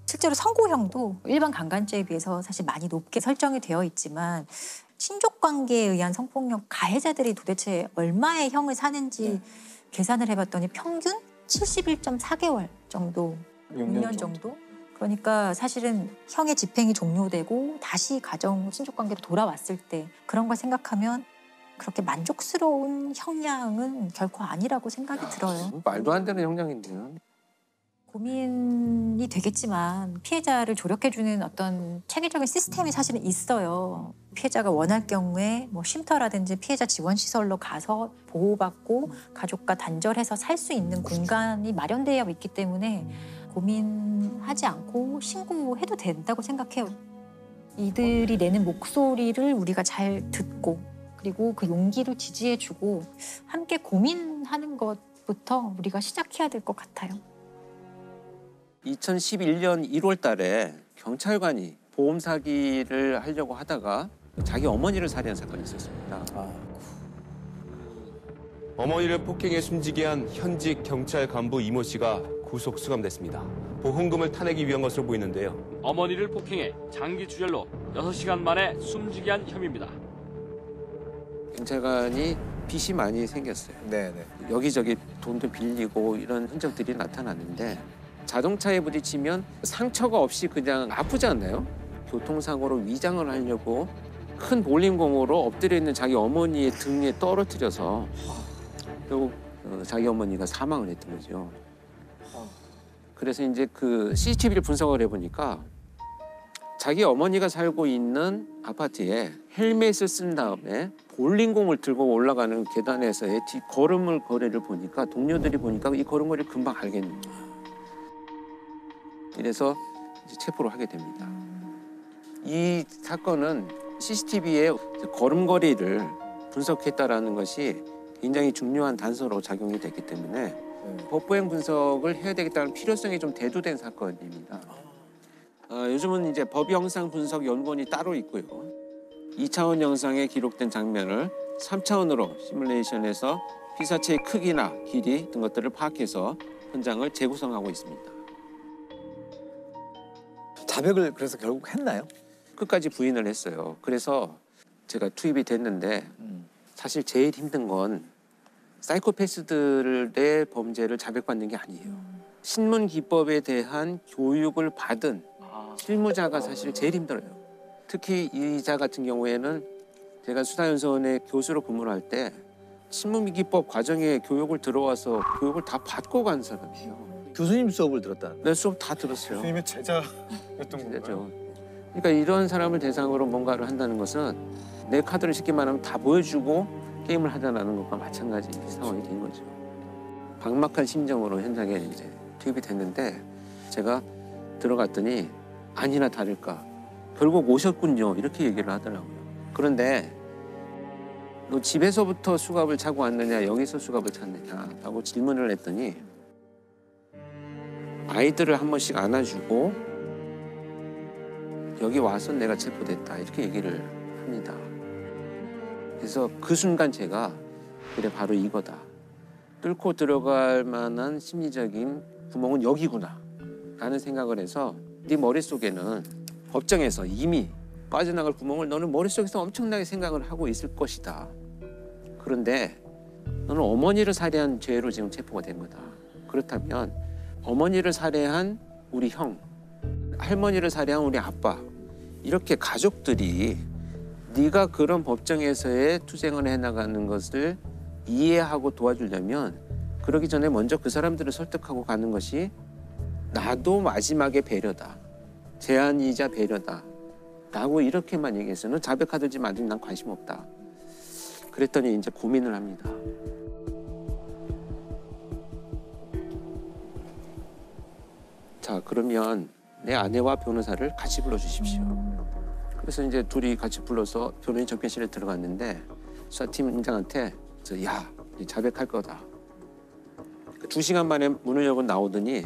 실제로 선고형도 일반 강간죄에 비해서 사실 많이 높게 설정이 되어 있지만 친족 관계에 의한 성폭력 가해자들이 도대체 얼마의 형을 사는지 계산을 해봤더니 평균 71.4개월 정도, 6년 정도. 그러니까 사실은 형의 집행이 종료되고 다시 가정 친족 관계로 돌아왔을 때 그런 걸 생각하면 그렇게 만족스러운 형량은 결코 아니라고 생각이 들어요. 말도 안 되는 형량인데요. 고민이 되겠지만 피해자를 조력해주는 어떤 체계적인 시스템이 사실은 있어요. 피해자가 원할 경우에 뭐 쉼터라든지 피해자 지원 시설로 가서 보호받고 가족과 단절해서 살 수 있는 공간이 마련되어 있기 때문에 고민하지 않고 신고해도 된다고 생각해요. 이들이 내는 목소리를 우리가 잘 듣고 그리고 그 용기를 지지해주고 함께 고민하는 것부터 우리가 시작해야 될 것 같아요. 2011년 1월 달에 경찰관이 보험 사기를 하려고 하다가 자기 어머니를 살해한 사건이 있었습니다. 어머니를 폭행해 숨지게 한 현직 경찰 간부 이모 씨가 구속 수감됐습니다. 보험금을 타내기 위한 것으로 보이는데요. 어머니를 폭행해 장기 출혈로 6시간 만에 숨지게 한 혐의입니다. 경찰관이 빚이 많이 생겼어요. 네네. 여기저기 돈도 빌리고 이런 흔적들이 나타났는데 자동차에 부딪히면 상처가 없이 그냥 아프지 않나요? 교통사고로 위장을 하려고 큰 볼링공으로 엎드려 있는 자기 어머니의 등에 떨어뜨려서 결국 자기 어머니가 사망을 했던 거죠. 그래서 이제 그 CCTV를 분석을 해보니까 자기 어머니가 살고 있는 아파트에 헬멧을 쓴 다음에 볼링공을 들고 올라가는 계단에서의 걸음을 거리를 보니까 동료들이 보니까 이 걸음걸이를 금방 알겠는 거예요. 이래서 이제 체포를 하게 됩니다. 이 사건은 CCTV의 걸음걸이를 분석했다라는 것이 굉장히 중요한 단서로 작용이 됐기 때문에 법부행 분석을 해야 되겠다는 필요성이 좀 대두된 사건입니다. 요즘은 이제 법 영상 분석 연구원이 따로 있고요. 2차원 영상에 기록된 장면을 3차원으로 시뮬레이션해서 피사체의 크기나 길이 등 것들을 파악해서 현장을 재구성하고 있습니다. 자백을 그래서 결국 했나요? 끝까지 부인을 했어요. 그래서 제가 투입이 됐는데 사실 제일 힘든 건 사이코패스들의 범죄를 자백받는 게 아니에요. 신문 기법에 대한 교육을 받은 실무자가 사실 제일 힘들어요. 특히 이자 같은 경우에는 제가 수사연수원의 교수로 근무를 할 때 신문기법 과정에 교육을 들어와서 교육을 다 받고 간 사람이에요. 교수님 수업을 들었다? 네, 수업 다 들었어요. 교수님의 제자였던 건가요? 그러니까 이런 사람을 대상으로 뭔가를 한다는 것은 내 카드를 쉽게 말하면 다 보여주고 게임을 하자라는 것과 마찬가지 상황이 된 거죠. 막막한 심정으로 현장에 이제 투입이 됐는데 제가 들어갔더니 아니나 다를까 결국 오셨군요 이렇게 얘기를 하더라고요. 그런데 너 집에서부터 수갑을 차고 왔느냐 여기서 수갑을 찼느냐 라고 질문을 했더니 아이들을 한 번씩 안아주고 여기 와서 내가 체포됐다 이렇게 얘기를 합니다. 그래서 그 순간 제가 그래 바로 이거다. 뚫고 들어갈 만한 심리적인 구멍은 여기구나 라는 생각을 해서 네 머릿속에는 법정에서 이미 빠져나갈 구멍을 너는 머릿속에서 엄청나게 생각을 하고 있을 것이다. 그런데 너는 어머니를 살해한 죄로 지금 체포가 된 거다. 그렇다면 어머니를 살해한 우리 형 할머니를 살해한 우리 아빠 이렇게 가족들이 네가 그런 법정에서의 투쟁을 해나가는 것을 이해하고 도와주려면 그러기 전에 먼저 그 사람들을 설득하고 가는 것이 나도 마지막에 배려다. 제안이자 배려다. 라고 이렇게만 얘기해서는 자백하든지 말든지 난 관심 없다. 그랬더니 이제 고민을 합니다. 자, 그러면 내 아내와 변호사를 같이 불러주십시오. 그래서 이제 둘이 같이 불러서 변호인 접견실에 들어갔는데 수사팀장한테 야, 자백할 거다. 2시간 만에 문을 열고 나오더니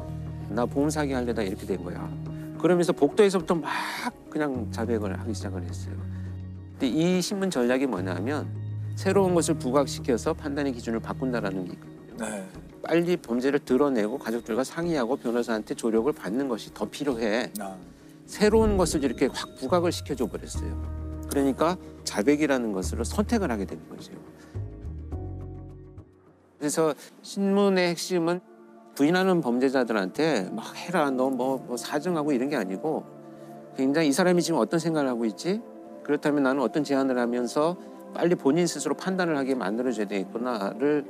나 보험 사기 하려다 이렇게 된 거야. 그러면서 복도에서부터 막 그냥 자백을 하기 시작을 했어요. 근데 이 신문 전략이 뭐냐면 새로운 것을 부각시켜서 판단의 기준을 바꾼다라는 게 있거든요. 네. 빨리 범죄를 드러내고 가족들과 상의하고 변호사한테 조력을 받는 것이 더 필요해. 새로운 것을 이렇게 확 부각을 시켜줘 버렸어요. 그러니까 자백이라는 것으로 선택을 하게 되는 거죠. 그래서 신문의 핵심은 부인하는 범죄자들한테 막 해라, 너 뭐 사정하고 이런 게 아니고 굉장히 이 사람이 지금 어떤 생각을 하고 있지? 그렇다면 나는 어떤 제안을 하면서 빨리 본인 스스로 판단을 하게 만들어줘야 되겠구나를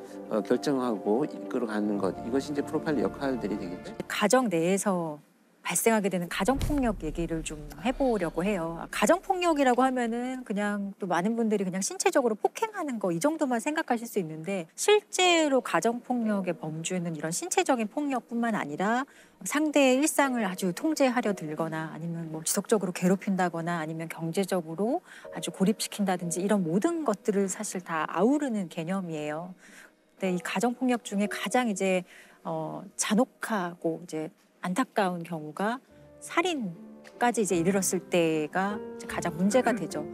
결정하고 이끌어가는 것. 이것이 이제 프로파일러 역할들이 되겠죠. 가정 내에서 발생하게 되는 가정폭력 얘기를 좀 해보려고 해요. 가정폭력이라고 하면은 그냥 또 많은 분들이 그냥 신체적으로 폭행하는 거 이 정도만 생각하실 수 있는데 실제로 가정폭력의 범주는 이런 신체적인 폭력뿐만 아니라 상대의 일상을 아주 통제하려 들거나 아니면 뭐 지속적으로 괴롭힌다거나 아니면 경제적으로 아주 고립시킨다든지 이런 모든 것들을 사실 다 아우르는 개념이에요. 근데 이 가정폭력 중에 가장 이제 잔혹하고 이제 안타까운 경우가 살인까지 이제 이르렀을 때가 가장 문제가 되죠.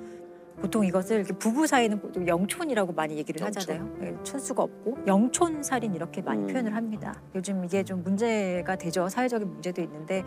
보통 이것을 이렇게 부부 사이는 보통 영촌이라고 많이 얘기를 하잖아요. 촌수가 없고 영촌 살인 이렇게 많이 표현을 합니다. 요즘 이게 좀 문제가 되죠. 사회적인 문제도 있는데.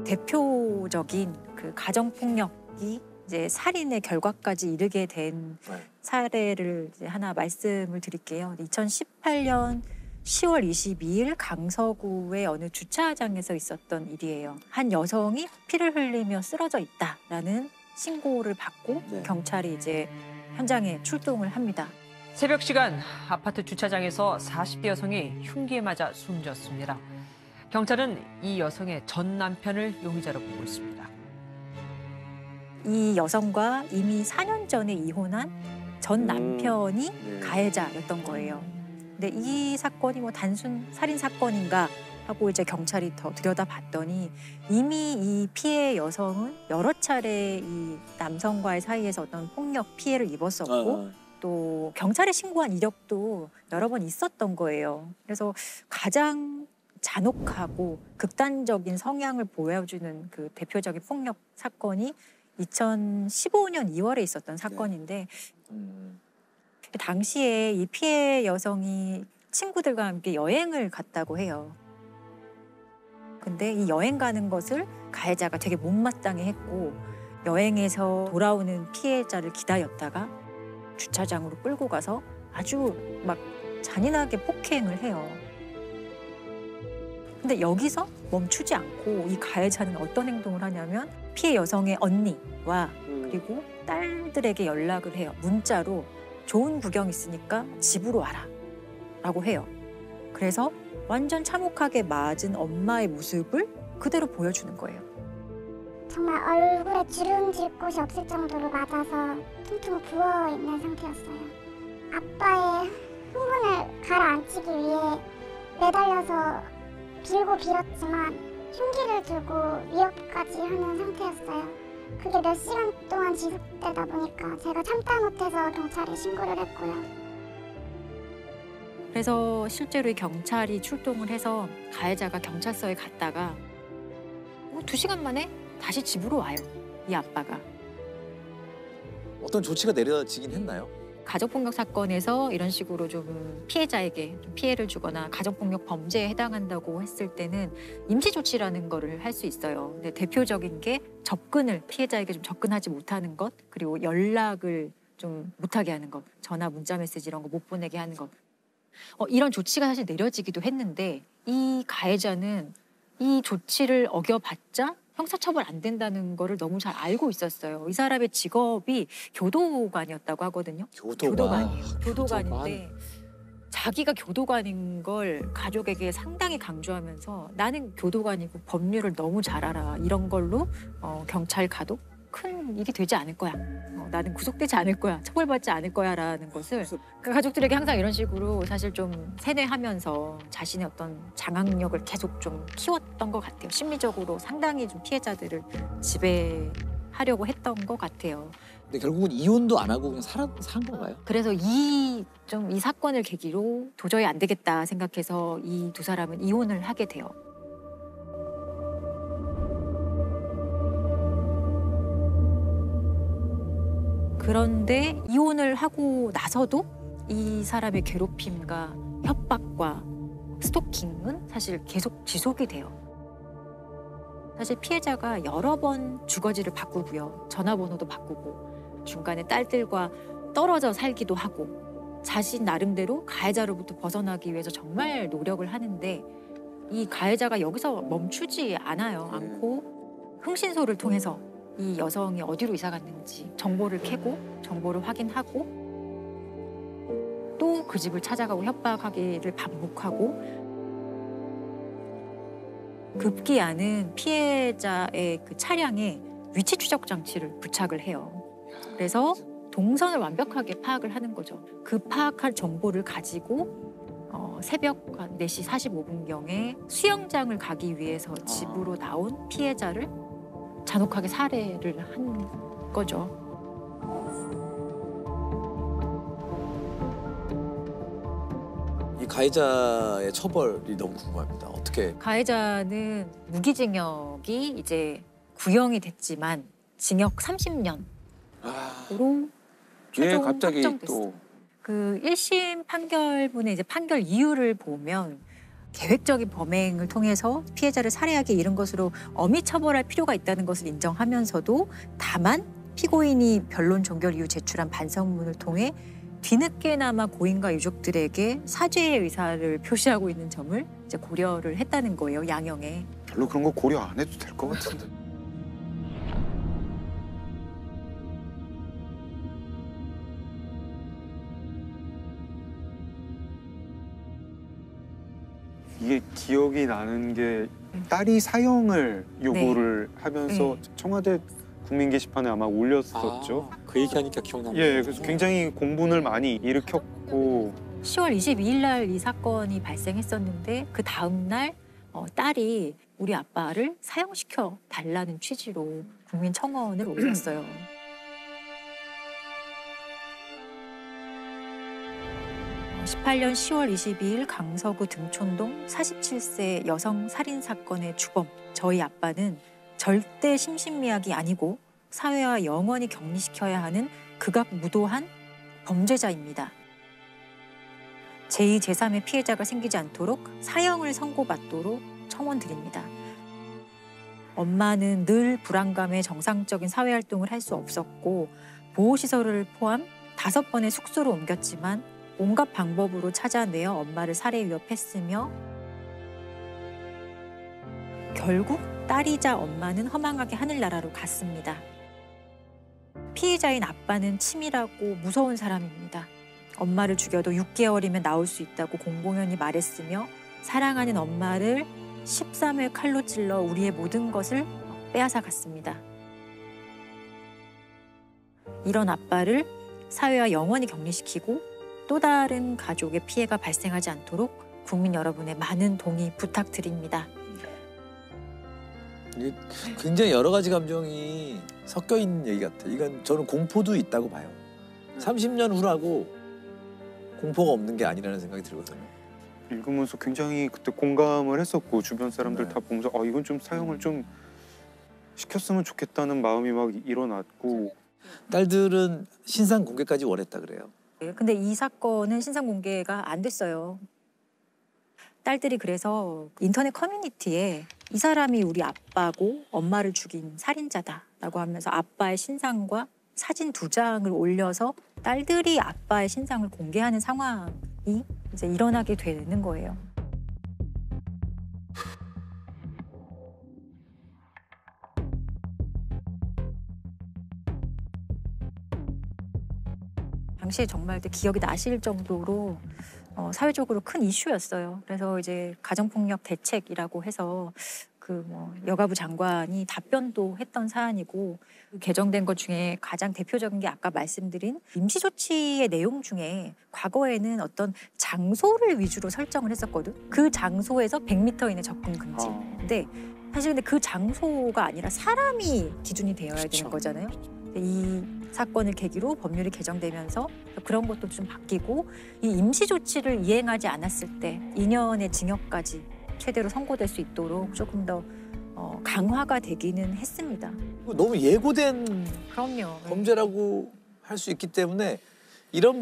대표적인 그 가정폭력이 이제 살인의 결과까지 이르게 된 사례를 이제 하나 말씀을 드릴게요. 2018년 10월 22일 강서구의 어느 주차장에서 있었던 일이에요. 한 여성이 피를 흘리며 쓰러져 있다라는 신고를 받고 경찰이 이제 현장에 출동을 합니다. 새벽 시간 아파트 주차장에서 40대 여성이 흉기에 맞아 숨졌습니다. 경찰은 이 여성의 전 남편을 용의자로 보고 있습니다. 이 여성과 이미 4년 전에 이혼한 전 남편이 가해자였던 거예요. 근데 이 사건이 뭐 단순 살인 사건인가 하고 이제 경찰이 더 들여다봤더니 이미 이 피해 여성은 여러 차례 이 남성과의 사이에서 어떤 폭력 피해를 입었었고 또 경찰에 신고한 이력도 여러 번 있었던 거예요. 그래서 가장 잔혹하고 극단적인 성향을 보여주는 그 대표적인 폭력 사건이 2015년 2월에 있었던 사건인데 당시에 이 피해 여성이 친구들과 함께 여행을 갔다고 해요. 근데 이 여행 가는 것을 가해자가 되게 못마땅해 했고 여행에서 돌아오는 피해자를 기다렸다가 주차장으로 끌고 가서 아주 막 잔인하게 폭행을 해요. 근데 여기서 멈추지 않고 이 가해자는 어떤 행동을 하냐면 피해 여성의 언니와 그리고 딸들에게 연락을 해요. 문자로 좋은 구경 있으니까 집으로 와라 라고 해요. 그래서 완전 참혹하게 맞은 엄마의 모습을 그대로 보여주는 거예요. 정말 얼굴에 주름질 곳이 없을 정도로 맞아서 퉁퉁 부어있는 상태였어요. 아빠의 흥분을 가라앉히기 위해 매달려서 빌고 빌었지만 흉기를 들고 위협까지 하는 상태였어요. 그게 몇 시간 동안 지속되다 보니까 제가 참다 못해서 경찰에 신고를 했고요. 그래서 실제로 이 경찰이 출동을 해서 가해자가 경찰서에 갔다가 2시간 만에 다시 집으로 와요. 이 아빠가. 어떤 조치가 내려지긴 했나요? 가정폭력 사건에서 이런 식으로 좀 피해자에게 좀 피해를 주거나 가정폭력 범죄에 해당한다고 했을 때는 임시조치라는 거를 할 수 있어요. 근데 대표적인 게 접근을 피해자에게 좀 접근하지 못하는 것 그리고 연락을 좀 못하게 하는 것, 전화, 문자 메시지 이런 거 못 보내게 하는 것. 이런 조치가 사실 내려지기도 했는데 이 가해자는 이 조치를 어겨봤자 형사처벌 안 된다는 거를 너무 잘 알고 있었어요. 이 사람의 직업이 교도관이었다고 하거든요. 교도관이에요. 교도관인데 자기가 교도관인 걸 가족에게 상당히 강조하면서 나는 교도관이고 법률을 너무 잘 알아. 이런 걸로 경찰 가도 큰 일이 되지 않을 거야. 나는 구속되지 않을 거야. 처벌받지 않을 거야 라는 것을 그 가족들에게 항상 이런 식으로 사실 좀 세뇌하면서 자신의 어떤 장악력을 계속 좀 키웠던 것 같아요. 심리적으로 상당히 좀 피해자들을 지배하려고 했던 것 같아요. 근데 결국은 이혼도 안 하고 그냥 산 건가요? 그래서 이 사건을 계기로 도저히 안 되겠다 생각해서 이 두 사람은 이혼을 하게 돼요. 그런데 이혼을 하고 나서도 이 사람의 괴롭힘과 협박과 스토킹은 사실 계속 지속이 돼요. 사실 피해자가 여러 번 주거지를 바꾸고요. 전화번호도 바꾸고 중간에 딸들과 떨어져 살기도 하고 자신 나름대로 가해자로부터 벗어나기 위해서 정말 노력을 하는데 이 가해자가 여기서 멈추지 않고 흥신소를 통해서 이 여성이 어디로 이사 갔는지 정보를 캐고 정보를 확인하고 또 그 집을 찾아가고 협박하기를 반복하고 급기야는 피해자의 그 차량에 위치 추적 장치를 부착을 해요. 그래서 동선을 완벽하게 파악을 하는 거죠. 그 파악할 정보를 가지고 새벽 한 4시 45분경에 수영장을 가기 위해서 집으로 나온 피해자를 잔혹하게 살해를 한 거죠. 이 가해자의 처벌이 너무 궁금합니다. 어떻게? 가해자는 무기징역이 이제 구형이 됐지만 징역 30년으로 왜 최종 갑자기 확정됐어요. 또 그 1심 판결문의 이제 판결 이유를 보면 계획적인 범행을 통해서 피해자를 살해하게 이른 것으로 엄히 처벌할 필요가 있다는 것을 인정하면서도 다만 피고인이 변론 종결 이후 제출한 반성문을 통해 뒤늦게나마 고인과 유족들에게 사죄의 의사를 표시하고 있는 점을 이제 고려를 했다는 거예요, 양형에. 별로 그런 거 고려 안 해도 될 것 같은데. 이게 기억이 나는 게 딸이 사형을 요구를 하면서 청와대 국민 게시판에 아마 올렸었죠. 그 얘기하니까 기억납니다. 예, 그래서 굉장히 공분을 많이 일으켰고 10월 22일 날 이 사건이 발생했었는데 그 다음 날 딸이 우리 아빠를 사형시켜 달라는 취지로 국민 청원을 올렸어요. 어, 18년 10월 22일 강서구 등촌동 47세 여성 살인 사건의 주범 저희 아빠는 절대 심신미약이 아니고 사회와 영원히 격리시켜야 하는 극악무도한 범죄자입니다. 제2, 제3의 피해자가 생기지 않도록 사형을 선고받도록 청원드립니다. 엄마는 늘 불안감에 정상적인 사회활동을 할 수 없었고 보호시설을 포함 5번의 숙소로 옮겼지만 온갖 방법으로 찾아내어 엄마를 살해 위협했으며 결국 딸이자 엄마는 허망하게 하늘나라로 갔습니다. 피해자인 아빠는 치밀하고 무서운 사람입니다. 엄마를 죽여도 6개월이면 나올 수 있다고 공공연히 말했으며 사랑하는 엄마를 13회 칼로 찔러 우리의 모든 것을 빼앗아 갔습니다. 이런 아빠를 사회와 영원히 격리시키고 또 다른 가족의 피해가 발생하지 않도록 국민 여러분의 많은 동의 부탁드립니다. 이게 굉장히 여러 가지 감정이 섞여 있는 얘기 같아요. 이건 저는 공포도 있다고 봐요. 30년 후라고 공포가 없는 게 아니라는 생각이 들거든요. 읽으면서 굉장히 그때 공감을 했었고 주변 사람들 다 보면서 이건 좀 사형을 좀 시켰으면 좋겠다는 마음이 막 일어났고 딸들은 신상 공개까지 원했다 그래요. 근데 이 사건은 신상 공개가 안 됐어요. 딸들이 그래서 인터넷 커뮤니티에 이 사람이 우리 아빠고 엄마를 죽인 살인자다라고 하면서 아빠의 신상과 사진 2장을 올려서 딸들이 아빠의 신상을 공개하는 상황이 이제 일어나게 되는 거예요. 당시에 정말 기억이 나실 정도로 사회적으로 큰 이슈였어요. 그래서 이제 가정폭력 대책이라고 해서 여가부 장관이 답변도 했던 사안이고, 개정된 것 중에 가장 대표적인 게 아까 말씀드린 임시조치의 내용 중에 과거에는 어떤 장소를 위주로 설정을 했었거든. 그 장소에서 100m 이내 접근 금지. 근데 사실 그 장소가 아니라 사람이 기준이 되어야 되는 거잖아요. 이 사건을 계기로 법률이 개정되면서 그런 것도 좀 바뀌고, 이 임시조치를 이행하지 않았을 때 2년의 징역까지 최대로 선고될 수 있도록 조금 더 강화가 되기는 했습니다. 너무 예고된 그럼요. 범죄라고 할 수 있기 때문에 이런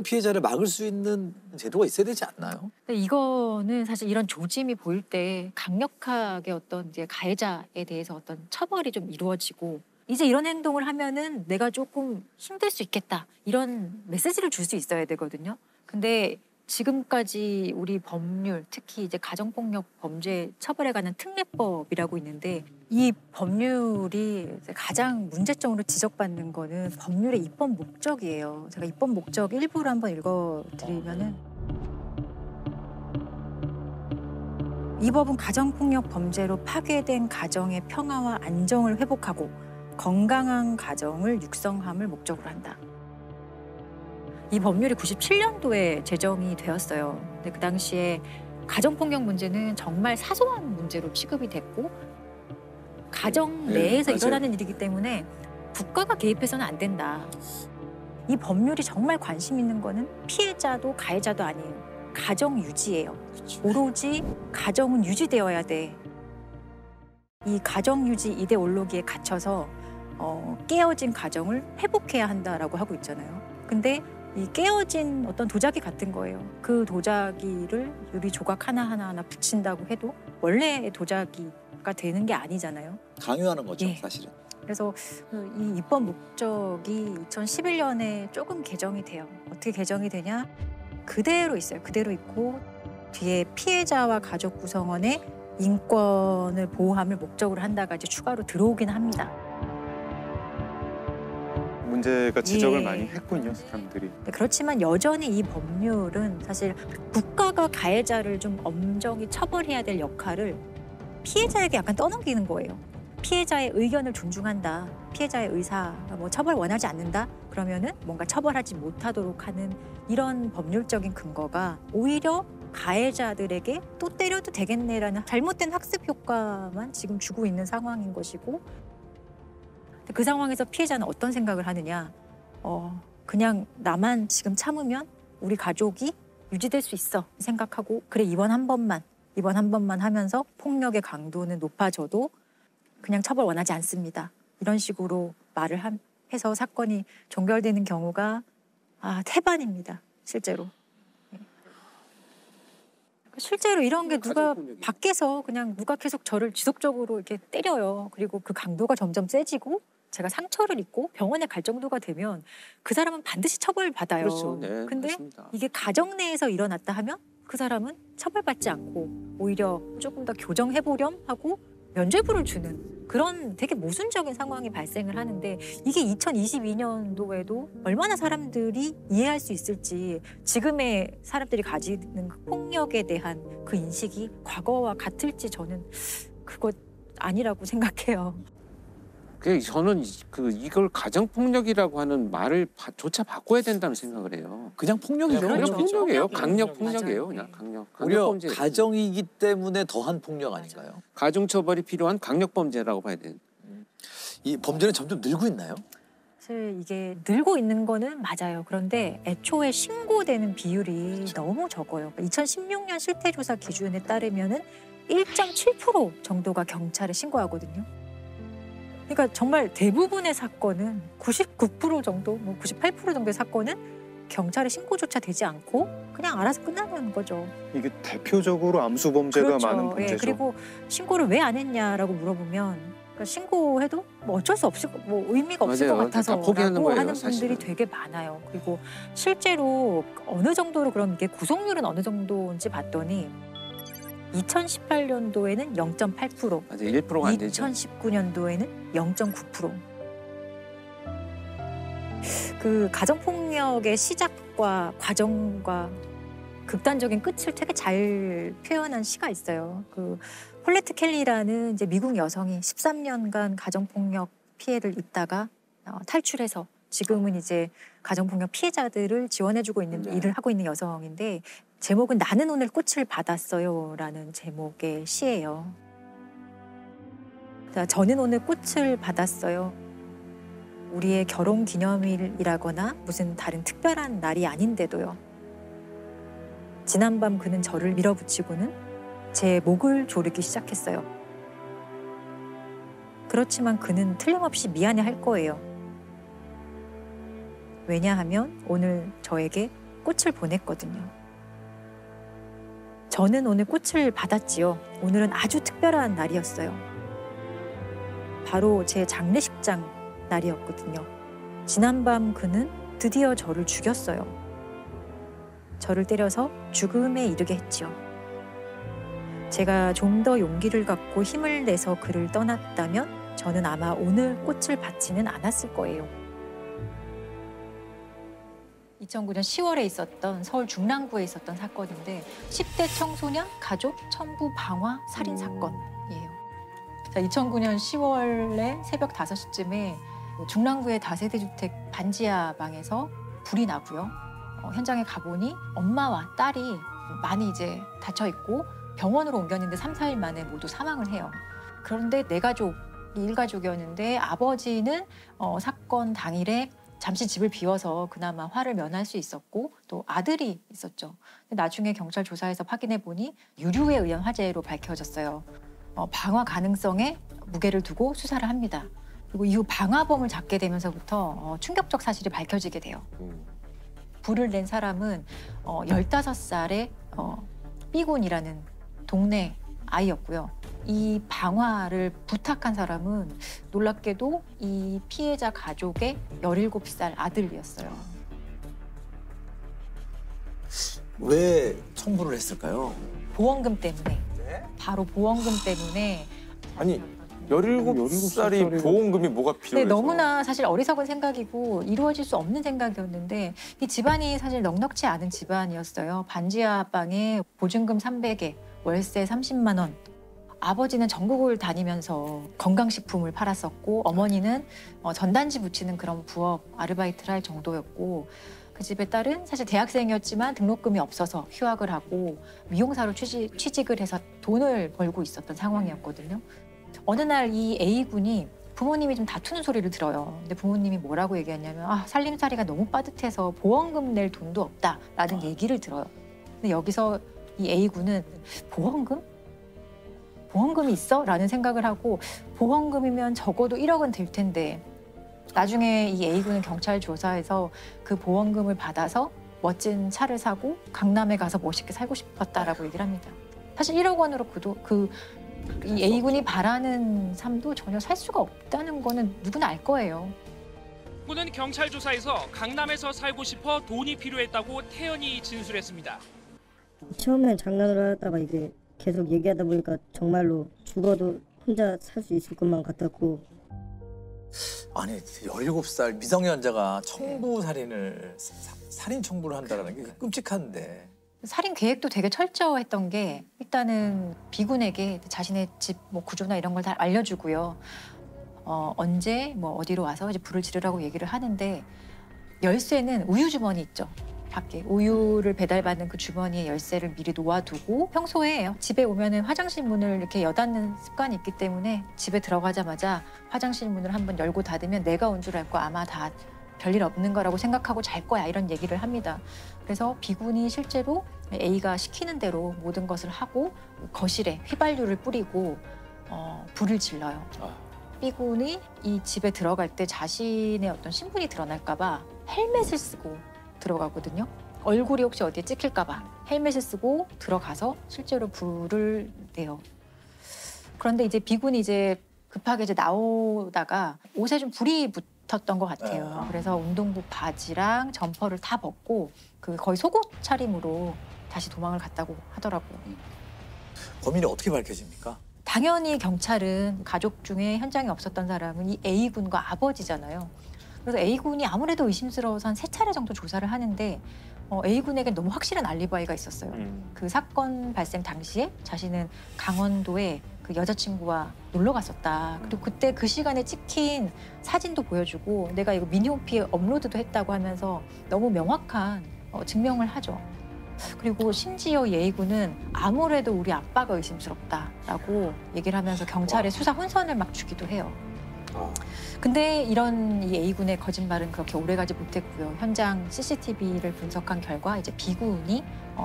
피해자를 막을 수 있는 제도가 있어야 되지 않나요? 이거는 사실 이런 조짐이 보일 때 강력하게 어떤 이제 가해자에 대해서 어떤 처벌이 좀 이루어지고, 이제 이런 행동을 하면은 내가 조금 힘들 수 있겠다, 이런 메시지를 줄 수 있어야 되거든요. 근데 지금까지 우리 법률, 특히 이제 가정폭력 범죄 처벌에 관한 특례법이라고 있는데, 이 법률이 가장 문제점으로 지적받는 거는 법률의 입법 목적이에요. 제가 입법 목적 일부를 한번 읽어드리면은, 이 법은 가정폭력 범죄로 파괴된 가정의 평화와 안정을 회복하고 건강한 가정을 육성함을 목적으로 한다. 이 법률이 97년도에 제정이 되었어요. 근데 그 당시에 가정폭력 문제는 정말 사소한 문제로 취급이 됐고, 가정 내에서 일어나는 일이기 때문에 국가가 개입해서는 안 된다. 이 법률이 정말 관심 있는 거는 피해자도 가해자도 아니에요. 가정 유지예요. 오로지 가정은 유지되어야 돼. 이 가정 유지 이데올로기에 갇혀서 깨어진 가정을 회복해야 한다라고 하고 있잖아요. 근데 이 깨어진 어떤 도자기 같은 거예요. 그 도자기를 유리 조각 하나하나 붙인다고 해도 원래의 도자기가 되는 게 아니잖아요. 강요하는 거죠, 예. 사실은. 그래서 이 입법 목적이 2011년에 조금 개정이 돼요. 어떻게 개정이 되냐? 그대로 있어요. 그대로 있고, 뒤에 피해자와 가족 구성원의 인권을 보호함을 목적으로 한다가 이제 추가로 들어오긴 합니다. 문제가 지적을 많이 했군요, 사람들이. 그렇지만 여전히 이 법률은 사실 국가가 가해자를 좀 엄정히 처벌해야 될 역할을 피해자에게 약간 떠넘기는 거예요. 피해자의 의견을 존중한다. 피해자의 의사, 처벌 원하지 않는다. 그러면은 뭔가 처벌하지 못하도록 하는 이런 법률적인 근거가 오히려 가해자들에게 또 때려도 되겠네라는 잘못된 학습 효과만 지금 주고 있는 상황인 것이고, 그 상황에서 피해자는 어떤 생각을 하느냐. 그냥 나만 지금 참으면 우리 가족이 유지될 수 있어 생각하고, 그래 이번 한 번만 하면서 폭력의 강도는 높아져도 그냥 처벌 원하지 않습니다. 이런 식으로 말을 해서 사건이 종결되는 경우가 태반입니다. 실제로. 실제로 이런 게 누가 밖에서 그냥 누가 계속 저를 지속적으로 이렇게 때려요. 그리고 그 강도가 점점 세지고 제가 상처를 입고 병원에 갈 정도가 되면 그 사람은 반드시 처벌받아요. 그렇죠. 네, 근데 맞습니다. 이게 가정 내에서 일어났다 하면 그 사람은 처벌받지 않고 오히려 조금 더 교정해보렴 하고 면죄부를 주는 그런 되게 모순적인 상황이 발생을 하는데, 이게 2022년도에도 얼마나 사람들이 이해할 수 있을지, 지금의 사람들이 가지는 그 폭력에 대한 그 인식이 과거와 같을지 저는 그거 아니라고 생각해요. 저는 이걸 가정폭력이라고 하는 말을 조차 바꿔야 된다는 생각을 해요. 그냥 폭력이죠. 그냥 폭력이에요. 폭력이에요. 강력 폭력이에요. 맞아요. 그냥 강력 오히려 범죄. 가정이기 때문에 더한 폭력 아닌가요? 가중처벌이 필요한 강력 범죄라고 봐야 돼요. 이 범죄는 점점 늘고 있나요? 사실 이게 늘고 있는 거는 맞아요. 그런데 애초에 신고되는 비율이 너무 적어요. 2016년 실태조사 기준에 따르면은 1.7% 정도가 경찰에 신고하거든요. 그러니까 정말 대부분의 사건은 99% 정도, 98% 정도의 사건은 경찰에 신고조차 되지 않고 그냥 알아서 끝나는 거죠. 이게 대표적으로 암수 범죄가 그렇죠. 많은 범죄죠. 그리고 신고를 왜 안 했냐라고 물어보면 그러니까 신고해도 뭐 어쩔 수 없이 뭐 의미가 없을 맞아요. 것 같아서 다 포기하는 거예요, 하는 사실은. 분들이 되게 많아요. 그리고 실제로 어느 정도로 그럼 이게 구속률은 어느 정도인지 봤더니 2018년도에는 0.8%, 맞아요. 1%가 안 되죠. 2019년도에는 0.9%. 그 가정폭력의 시작과 과정과 극단적인 끝을 되게 잘 표현한 시가 있어요. 그 폴레트 켈리라는 이제 미국 여성이 13년간 가정폭력 피해를 입다가 탈출해서 지금은 이제 가정폭력 피해자들을 지원해주고 있는 일을 하고 있는 여성인데 제목은 나는 오늘 꽃을 받았어요라는 제목의 시예요. 자, 저는 오늘 꽃을 받았어요. 우리의 결혼 기념일이라거나 무슨 다른 특별한 날이 아닌데도요. 지난밤 그는 저를 밀어붙이고는 제 목을 조르기 시작했어요. 그렇지만 그는 틀림없이 미안해할 거예요. 왜냐하면 오늘 저에게 꽃을 보냈거든요. 저는 오늘 꽃을 받았지요. 오늘은 아주 특별한 날이었어요. 바로 제 장례식장 날이었거든요. 지난밤 그는 드디어 저를 죽였어요. 저를 때려서 죽음에 이르게 했지요. 제가 좀 더 용기를 갖고 힘을 내서 그를 떠났다면 저는 아마 오늘 꽃을 받지는 않았을 거예요. 2009년 10월에 있었던 서울 중랑구에 있었던 사건인데 10대 청소년 가족 첨부 방화 살인 사건이에요. 자, 2009년 10월에 새벽 5시쯤에 중랑구의 다세대 주택 반지하 방에서 불이 나고요. 현장에 가보니 엄마와 딸이 많이 이제 다쳐 있고 병원으로 옮겼는데 3, 4일 만에 모두 사망을 해요. 그런데 내 가족이 일가족이었는데 아버지는 사건 당일에 잠시 집을 비워서 그나마 화를 면할 수 있었고 또 아들이 있었죠. 근데 나중에 경찰 조사에서 확인해 보니 유류에 의한 화재로 밝혀졌어요. 방화 가능성에 무게를 두고 수사를 합니다. 그리고 이후 방화범을 잡게 되면서부터 충격적 사실이 밝혀지게 돼요. 불을 낸 사람은 15살의 B군이라는 동네 아이였고요. 이 방화를 부탁한 사람은 놀랍게도 이 피해자 가족의 17살 아들이었어요. 왜 청부를 했을까요? 보험금 때문에. 바로 보험금 때문에. 아니 17살이 보험금이 뭐가 필요해서. 네, 너무나 사실 어리석은 생각이고 이루어질 수 없는 생각이었는데 이 집안이 사실 넉넉지 않은 집안이었어요. 반지하 방에 보증금 300에 월세 30만 원. 아버지는 전국을 다니면서 건강식품을 팔았었고 어머니는 전단지 붙이는 그런 부업 아르바이트를 할 정도였고 그 집의 딸은 사실 대학생이었지만 등록금이 없어서 휴학을 하고 미용사로 취직을 해서 돈을 벌고 있었던 상황이었거든요. 어느 날 이 A군이 부모님이 좀 다투는 소리를 들어요. 근데 부모님이 뭐라고 얘기했냐면 살림살이가 너무 빠듯해서 보험금 낼 돈도 없다라는 얘기를 들어요. 근데 여기서 이 A군은 보험금이 있어? 라는 생각을 하고 보험금이면 적어도 1억은 될 텐데 나중에 이 A군은 경찰 조사에서 그 보험금을 받아서 멋진 차를 사고 강남에 가서 멋있게 살고 싶었다라고 얘기를 합니다. 사실 1억 원으로 이 A군이 바라는 삶도 전혀 살 수가 없다는 거는 누구나 알 거예요. 군은 경찰 조사에서 강남에서 살고 싶어 돈이 필요했다고 태연히 진술했습니다. 처음엔 장난으로 하다가 이게 계속 얘기하다 보니까 정말로 죽어도 혼자 살 수 있을 것만 같았고. 아니 17살 미성년자가 청부 살인을 살인 청부를 한다는 게 끔찍한데. 살인 계획도 되게 철저했던 게 일단은 B군에게 자신의 집 구조나 이런 걸 다 알려주고요. 언제 어디로 와서 이제 불을 지르라고 얘기를 하는데 열쇠는 우유 주머니 있죠. 밖에 우유를 배달받는 그 주머니에 열쇠를 미리 놓아두고 평소에 집에 오면은 화장실 문을 이렇게 여닫는 습관이 있기 때문에 집에 들어가자마자 화장실 문을 한번 열고 닫으면 내가 온 줄 알고 아마 다 별일 없는 거라고 생각하고 잘 거야 이런 얘기를 합니다. 그래서 B군이 실제로 A가 시키는 대로 모든 것을 하고 거실에 휘발유를 뿌리고 불을 질러요. B군이 이 집에 들어갈 때 자신의 어떤 신분이 드러날까 봐 헬멧을 쓰고 들어가거든요. 얼굴이 혹시 어디에 찍힐까 봐 헬멧을 쓰고 들어가서 실제로 불을 내요. 그런데 이제 B군이 이제 급하게 이제 나오다가 옷에 좀 불이 붙었던 것 같아요. 그래서 운동복 바지랑 점퍼를 다 벗고 그 거의 속옷 차림으로 다시 도망을 갔다고 하더라고요. 범인이 어떻게 밝혀집니까? 당연히 경찰은 가족 중에 현장에 없었던 사람은 이 A군과 아버지잖아요. 그래서 A군이 아무래도 의심스러워서 한 3차례 정도 조사를 하는데 A군에게 너무 확실한 알리바이가 있었어요. 그 사건 발생 당시에 자신은 강원도에 그 여자친구와 놀러 갔었다. 그리고 그때 그 시간에 찍힌 사진도 보여주고 내가 이거 미니홈피에 업로드도 했다고 하면서 너무 명확한 증명을 하죠. 그리고 심지어 이 A군은 아무래도 우리 아빠가 의심스럽다라고 얘기를 하면서 경찰에 수사 혼선을 막 주기도 해요. 근데 이런 이 A군의 거짓말은 그렇게 오래가지 못했고요. 현장 CCTV를 분석한 결과 이제 B군이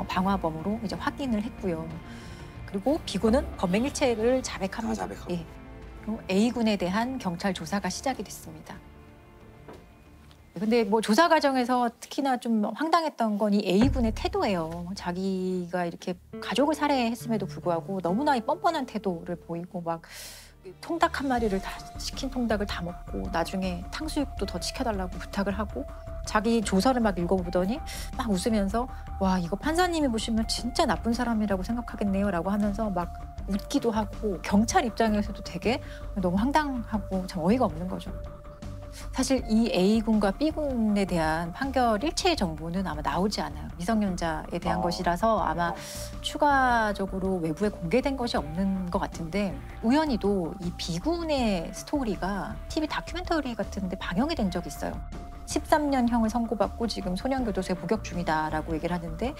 방화범으로 이제 확인을 했고요. 그리고 B군은 범행 일체를 자백합니다. 예. 그리고 A군에 대한 경찰 조사가 시작이 됐습니다. 근데 뭐 조사 과정에서 특히나 좀 황당했던 건 이 A군의 태도예요. 자기가 이렇게 가족을 살해했음에도 불구하고 너무나 이 뻔뻔한 태도를 보이고 막 통닭 한 마리를 다 치킨 통닭을 다 먹고 나중에 탕수육도 더 시켜달라고 부탁을 하고 자기 조서를 막 읽어보더니 막 웃으면서 와 이거 판사님이 보시면 진짜 나쁜 사람이라고 생각하겠네요 라고 하면서 막 웃기도 하고 경찰 입장에서도 되게 너무 황당하고 참 어이가 없는 거죠. 사실 이 A군과 B군에 대한 판결 일체의 정보는 아마 나오지 않아요. 미성년자에 대한 것이라서 아마 추가적으로 외부에 공개된 것이 없는 것 같은데 우연히도 이 B군의 스토리가 TV 다큐멘터리 같은 데 방영이 된 적이 있어요. 13년형을 선고받고 지금 소년교도소에 복역 중이다라고 얘기를 하는데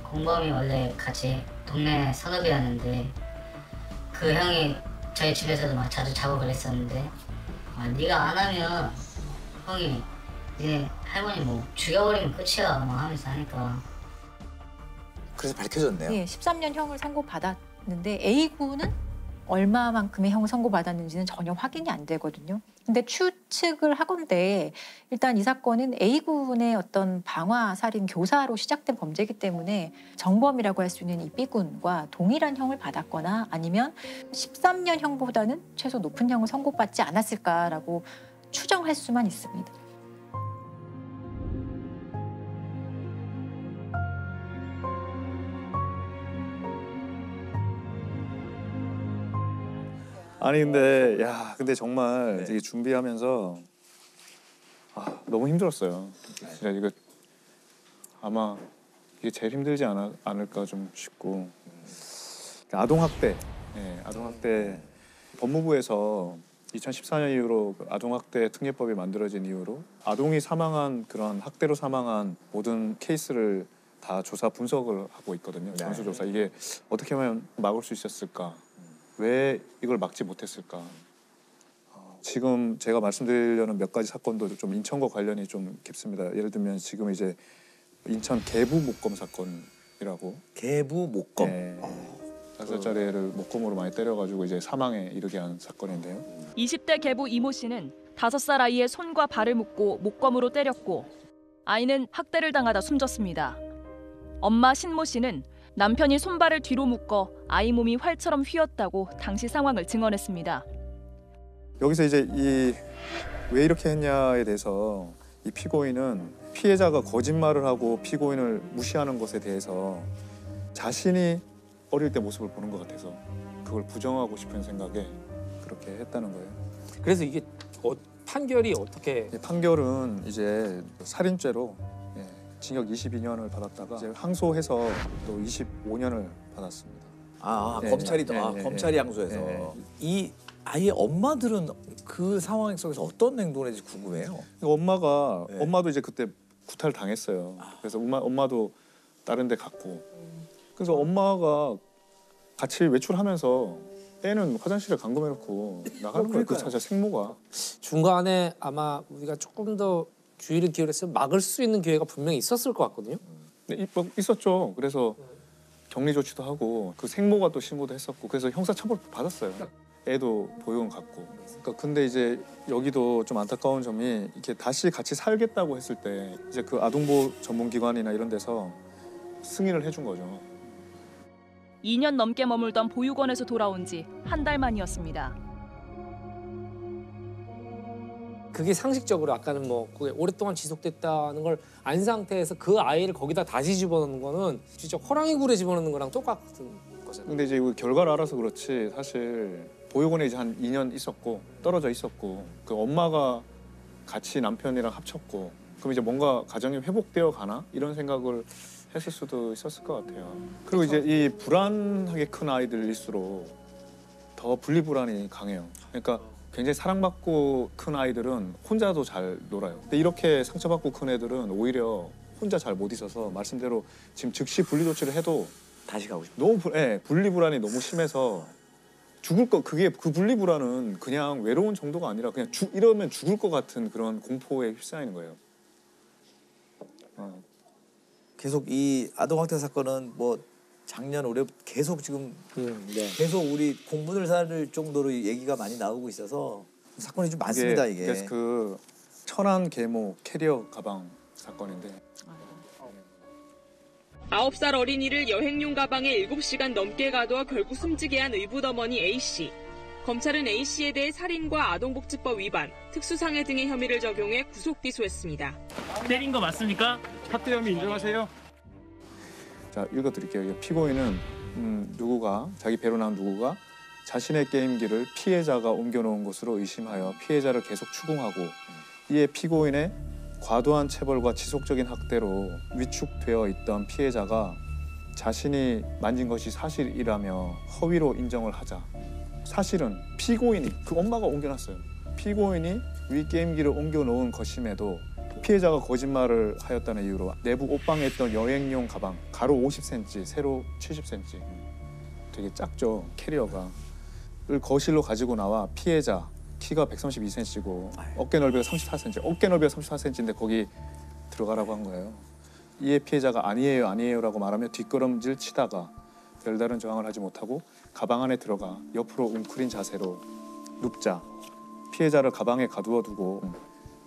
공범이 원래 같이 동네 선후배였는데 그 형이 저희 집에서도 막 자주 자고 그랬었는데 네가 안 하면 형이 니네 할머니 뭐 죽여버리면 끝이야 막 하면서 하니까 그래서 밝혀졌네요. 예, 13년형을 선고받았는데 A군은 얼마만큼의 형을 선고받았는지는 전혀 확인이 안 되거든요. 근데 추측을 하건대 일단 이 사건은 A군의 어떤 방화살인 교사로 시작된 범죄이기 때문에 정범이라고 할 수 있는 이 B군과 동일한 형을 받았거나 아니면 13년형보다는 최소 높은 형을 선고받지 않았을까라고 추정할 수만 있습니다. 아니 근데 근데 정말 이게 준비하면서 너무 힘들었어요. 진짜 이거 아마 이게 제일 힘들지 않을까 좀 싶고 아동학대, 아동학대 법무부에서 2014년 이후로 아동학대 특례법이 만들어진 이후로 아동이 사망한 그런 학대로 사망한 모든 케이스를 다 조사 분석을 하고 있거든요. 전수조사 이게 어떻게 하면 막을 수 있었을까? 왜 이걸 막지 못했을까? 지금 제가 말씀드리려는 몇 가지 사건도 좀 인천과 관련이 좀 깊습니다. 예를 들면 지금 이제 인천 계부 목검 사건이라고. 계부 목검. 네. 5살짜리 애를 목검으로 많이 때려가지고 이제 사망에 이르게 한 사건인데요. 20대 계부 이모 씨는 5살 아이의 손과 발을 묶고 목검으로 때렸고 아이는 학대를 당하다 숨졌습니다. 엄마 신모 씨는 남편이 손발을 뒤로 묶어 아이 몸이 활처럼 휘었다고 당시 상황을 증언했습니다. 여기서 이제 왜 이렇게 했냐에 대해서 이 피고인은 피해자가 거짓말을 하고 피고인을 무시하는 것에 대해서 자신이 어릴 때 모습을 보는 것 같아서 그걸 부정하고 싶은 생각에 그렇게 했다는 거예요. 그래서 이게 판결이 어떻게? 판결은 이제 살인죄로 징역 22년을 받았다가 이제 항소해서 또 25년을 받았습니다. 검찰이 항소해서 이 아이의 엄마들은 그 상황 속에서 어떤 행동을 했는지 궁금해요. 엄마도 이제 그때 구타를 당했어요. 그래서 엄마도 다른 데 갔고 그래서 엄마가 같이 외출하면서 애는 화장실에 감금해놓고 나가는 거예요. 그 자체 생모가. 중간에 아마 우리가 조금 더 주의를 기울여서 막을 수 있는 기회가 분명히 있었을 것 같거든요. 네, 있었죠. 그래서 격리 조치도 하고 그 생모가 또 신고도 했었고 그래서 형사처벌 받았어요. 애도 보육원 갔고. 그러니까 근데 이제 여기도 좀 안타까운 점이 이렇게 다시 같이 살겠다고 했을 때 이제 그 아동보호 전문기관이나 이런 데서 승인을 해준 거죠. 2년 넘게 머물던 보육원에서 돌아온 지 한 달 만이었습니다. 그게 상식적으로 아까는 뭐 그게 오랫동안 지속됐다는 걸 안 상태에서 그 아이를 거기다 다시 집어넣는 거는 진짜 호랑이 굴에 집어넣는 거랑 똑같은 거잖아요. 근데 이제 결과를 알아서 그렇지 사실 보육원에 이제 한 2년 있었고 떨어져 있었고 그 엄마가 같이 남편이랑 합쳤고 그럼 이제 뭔가 가정이 회복되어 가나 이런 생각을 했을 수도 있었을 것 같아요. 그리고 이제 이 불안하게 큰 아이들일수록 더 분리불안이 강해요. 그러니까 굉장히 사랑받고 큰 아이들은 혼자도 잘 놀아요. 근데 이렇게 상처받고 큰 애들은 오히려 혼자 잘 못 있어서 말씀대로 지금 즉시 분리조치를 해도 다시 가고 싶어. 너무 분리불안이 너무 심해서 죽을 거 그게 그 분리불안은 그냥 외로운 정도가 아니라 그냥 이러면 죽을 것 같은 그런 공포에 휩싸이는 거예요. 계속 이 아동학대 사건은 뭐 작년 올해 계속 지금 계속 우리 공분을 살 정도로 얘기가 많이 나오고 있어서 사건이 좀 많습니다 이게. 그래서 그 천안 계모 캐리어 가방 사건인데 9살 어린이를 여행용 가방에 7시간 넘게 가둬 결국 숨지게 한 의붓어머니 A씨. 검찰은 A씨에 대해 살인과 아동복지법 위반, 특수상해 등의 혐의를 적용해 구속 기소했습니다. 때린 거 맞습니까? 학대 혐의 인정하세요? 자, 읽어드릴게요. 피고인은 누구가 자기 배로 나온 누구가 자신의 게임기를 피해자가 옮겨놓은 것으로 의심하여 피해자를 계속 추궁하고 이에 피고인의 과도한 체벌과 지속적인 학대로 위축되어 있던 피해자가 자신이 만진 것이 사실이라며 허위로 인정을 하자. 사실은 피고인이 그 엄마가 옮겨놨어요. 피고인이 위 게임기를 옮겨놓은 것임에도 피해자가 거짓말을 하였다는 이유로 내부 옷방에 있던 여행용 가방 가로 50cm, 세로 70cm 되게 작죠 캐리어가 를 거실로 가지고 나와 피해자 키가 132cm고 어깨 넓이가 34cm 어깨 넓이가 34cm인데 거기 들어가라고 한 거예요. 이에 피해자가 아니에요 아니에요라고 말하며 뒷걸음질 치다가 별다른 저항을 하지 못하고 가방 안에 들어가 옆으로 웅크린 자세로 눕자 피해자를 가방에 가두어 두고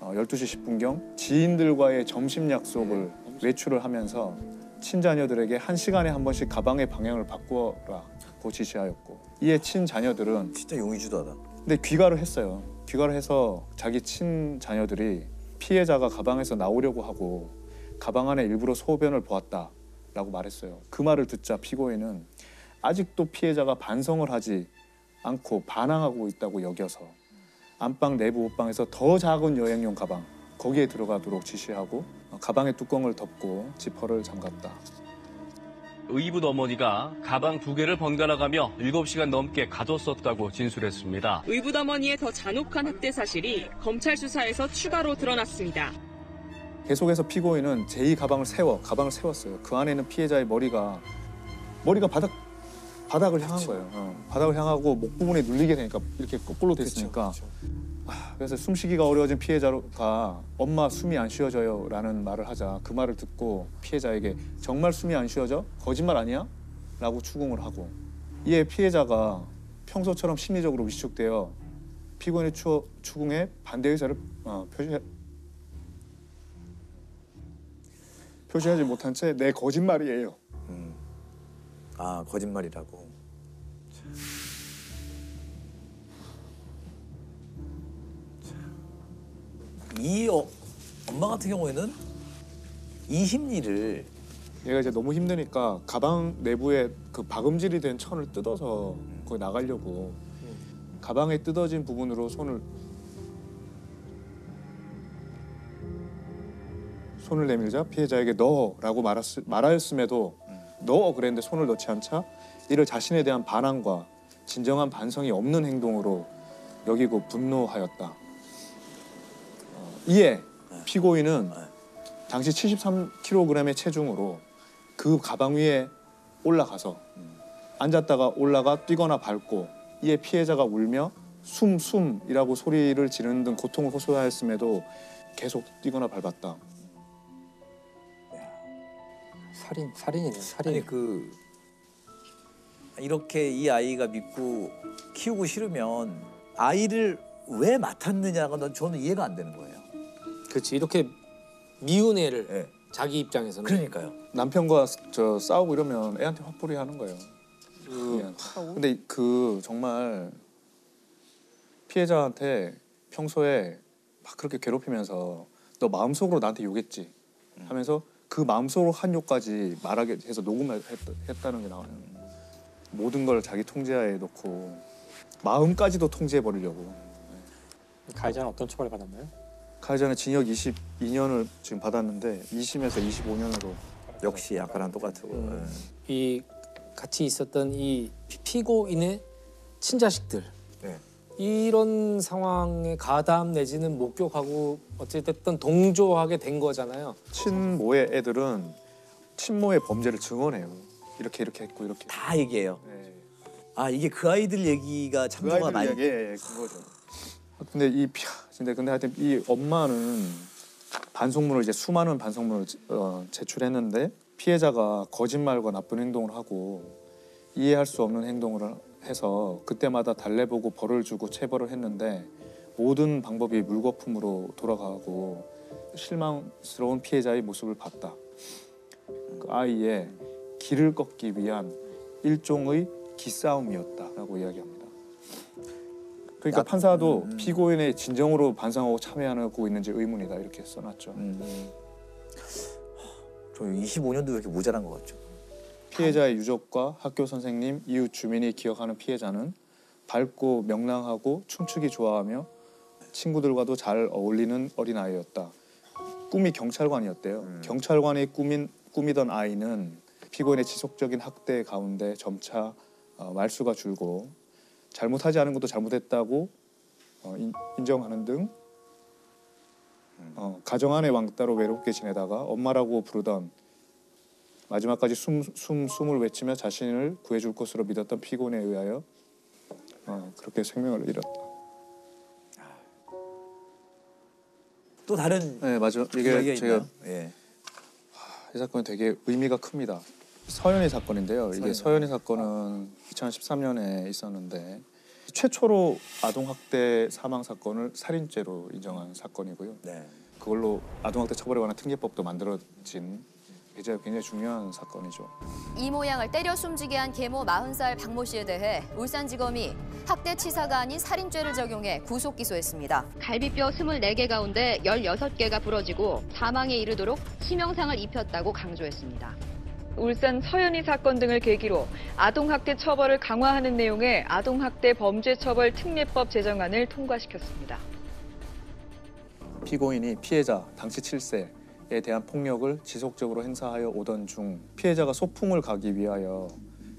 12시 10분경 지인들과의 점심 약속을 외출을 하면서 친자녀들에게 1시간에 한 번씩 가방의 방향을 바꾸라고 지시하였고 이에 친자녀들은 진짜 용의주도하다. 근데 귀가를 했어요. 귀가를 해서 자기 친자녀들이 피해자가 가방에서 나오려고 하고 가방 안에 일부러 소변을 보았다라고 말했어요. 그 말을 듣자 피고인은 아직도 피해자가 반성을 하지 않고 반항하고 있다고 여겨서 안방 내부 옷방에서 더 작은 여행용 가방 거기에 들어가도록 지시하고 가방의 뚜껑을 덮고 지퍼를 잠갔다. 의붓 어머니가 가방 2개를 번갈아가며 7시간 넘게 가뒀었다고 진술했습니다. 의붓어머니의 더 잔혹한 학대 사실이 검찰 수사에서 추가로 드러났습니다. 계속해서 피고인은 제2 가방을 세웠어요. 그 안에는 피해자의 머리가 바닥을 향한 거예요. 바닥을 향하고 목 부분에 눌리게 되니까 이렇게 거꾸로 됐으니까 그래서 숨쉬기가 어려워진 피해자가 엄마 숨이 안 쉬어져요 라는 말을 하자 그 말을 듣고 피해자에게 정말 숨이 안 쉬어져? 거짓말 아니야? 라고 추궁을 하고 이에 피해자가 평소처럼 심리적으로 위축되어 피고인의 추궁에 반대 의사를 표시하지 못한 채 내 거짓말이에요. 아 거짓말이라고. 이 엄마 같은 경우에는 이 심리를 얘가 이제 너무 힘드니까 가방 내부에 그 박음질이 된 천을 뜯어서 거기 나가려고 가방에 뜯어진 부분으로 손을 내밀자 피해자에게 넣어라고 말하였음에도 넣어 그랬는데 손을 넣지 않자 이를 자신에 대한 반항과 진정한 반성이 없는 행동으로 여기고 분노하였다. 이에 피고인은 당시 73kg의 체중으로 그 가방 위에 올라가서 앉았다가 올라가 뛰거나 밟고 이에 피해자가 울며 숨이라고 소리를 지르는 등 고통을 호소하였음에도 계속 뛰거나 밟았다. 살인이네. 아니 이렇게 이 아이가 믿고 키우고 싫으면 아이를 왜 맡았느냐가 저는 이해가 안 되는 거예요. 그렇지 이렇게 미운 애를 자기 입장에서는 그러니까요. 남편과 싸우고 이러면 애한테 화풀이 하는 거예요. 근데 정말 피해자한테 평소에 막 그렇게 괴롭히면서 너 마음속으로 나한테 욕했지 하면서 그 마음속으로 한 욕까지 말하게 해서 녹음을 했다는 게 나와요. 모든 걸 자기 통제하에 놓고 마음까지도 통제해 버리려고. 가해자는 어떤 처벌을 받았나요? 가해자는 징역 22년을 지금 받았는데 2심에서 25년으로. 역시 아까랑 똑같고. 이 같이 있었던 이 피고인의 친자식들 이런 상황에 가담 내지는 목격하고 어찌됐든 동조하게 된 거잖아요. 친모의 애들은 친모의 범죄를 증언해요. 이렇게 했고 이렇게. 다 얘기해요. 아 이게 그 아이들 얘기가 참조가 많이. 그거죠. 근데 근데 하여튼 이 엄마는 반성문을 이제 수많은 반성문을 제출했는데 피해자가 거짓말과 나쁜 행동을 하고 이해할 수 없는 행동을 해서 그때마다 달래보고 벌을 주고 체벌을 했는데 모든 방법이 물거품으로 돌아가고 실망스러운 피해자의 모습을 봤다. 그 아이의 길을 꺾기 위한 일종의 기싸움이었다라고 이야기합니다. 그러니까 판사도 피고인의 진정으로 반성하고 참여하고 있는지 의문이다 이렇게 써놨죠. 저 25년도 이렇게 모자란 것 같죠. 피해자의 유족과 학교 선생님, 이웃 주민이 기억하는 피해자는 밝고 명랑하고 춤추기 좋아하며 친구들과도 잘 어울리는 어린아이였다. 꿈이 경찰관이었대요. 경찰관이 꾸미던 아이는 피고인의 지속적인 학대 가운데 점차 말수가 줄고 잘못하지 않은 것도 잘못했다고 인정하는 등 가정 안에 왕따로 외롭게 지내다가 엄마라고 부르던 마지막까지 숨을 외치며 자신을 구해줄 것으로 믿었던 피고인에 의하여 그렇게 생명을 잃었다. 또 다른 네 맞아. 이게 제가 이 사건이 되게 의미가 큽니다. 서연이 사건인데요. 이게 서연이 사건은 2013년에 있었는데 최초로 아동학대 사망 사건을 살인죄로 인정한 사건이고요. 그걸로 아동학대 처벌에 관한 특례법도 만들어진 굉장히 중요한 사건이죠. 이 모양을 때려 숨지게 한 계모 40살 박모 씨에 대해 울산지검이 학대치사가 아닌 살인죄를 적용해 구속 기소했습니다. 갈비뼈 24개 가운데 16개가 부러지고 사망에 이르도록 치명상을 입혔다고 강조했습니다. 울산 서연이 사건 등을 계기로 아동학대 처벌을 강화하는 내용의 아동학대 범죄처벌 특례법 제정안을 통과시켰습니다. 피고인이 피해자 당시 7세에 대한 폭력을 지속적으로 행사하여 오던 중 피해자가 소풍을 가기 위하여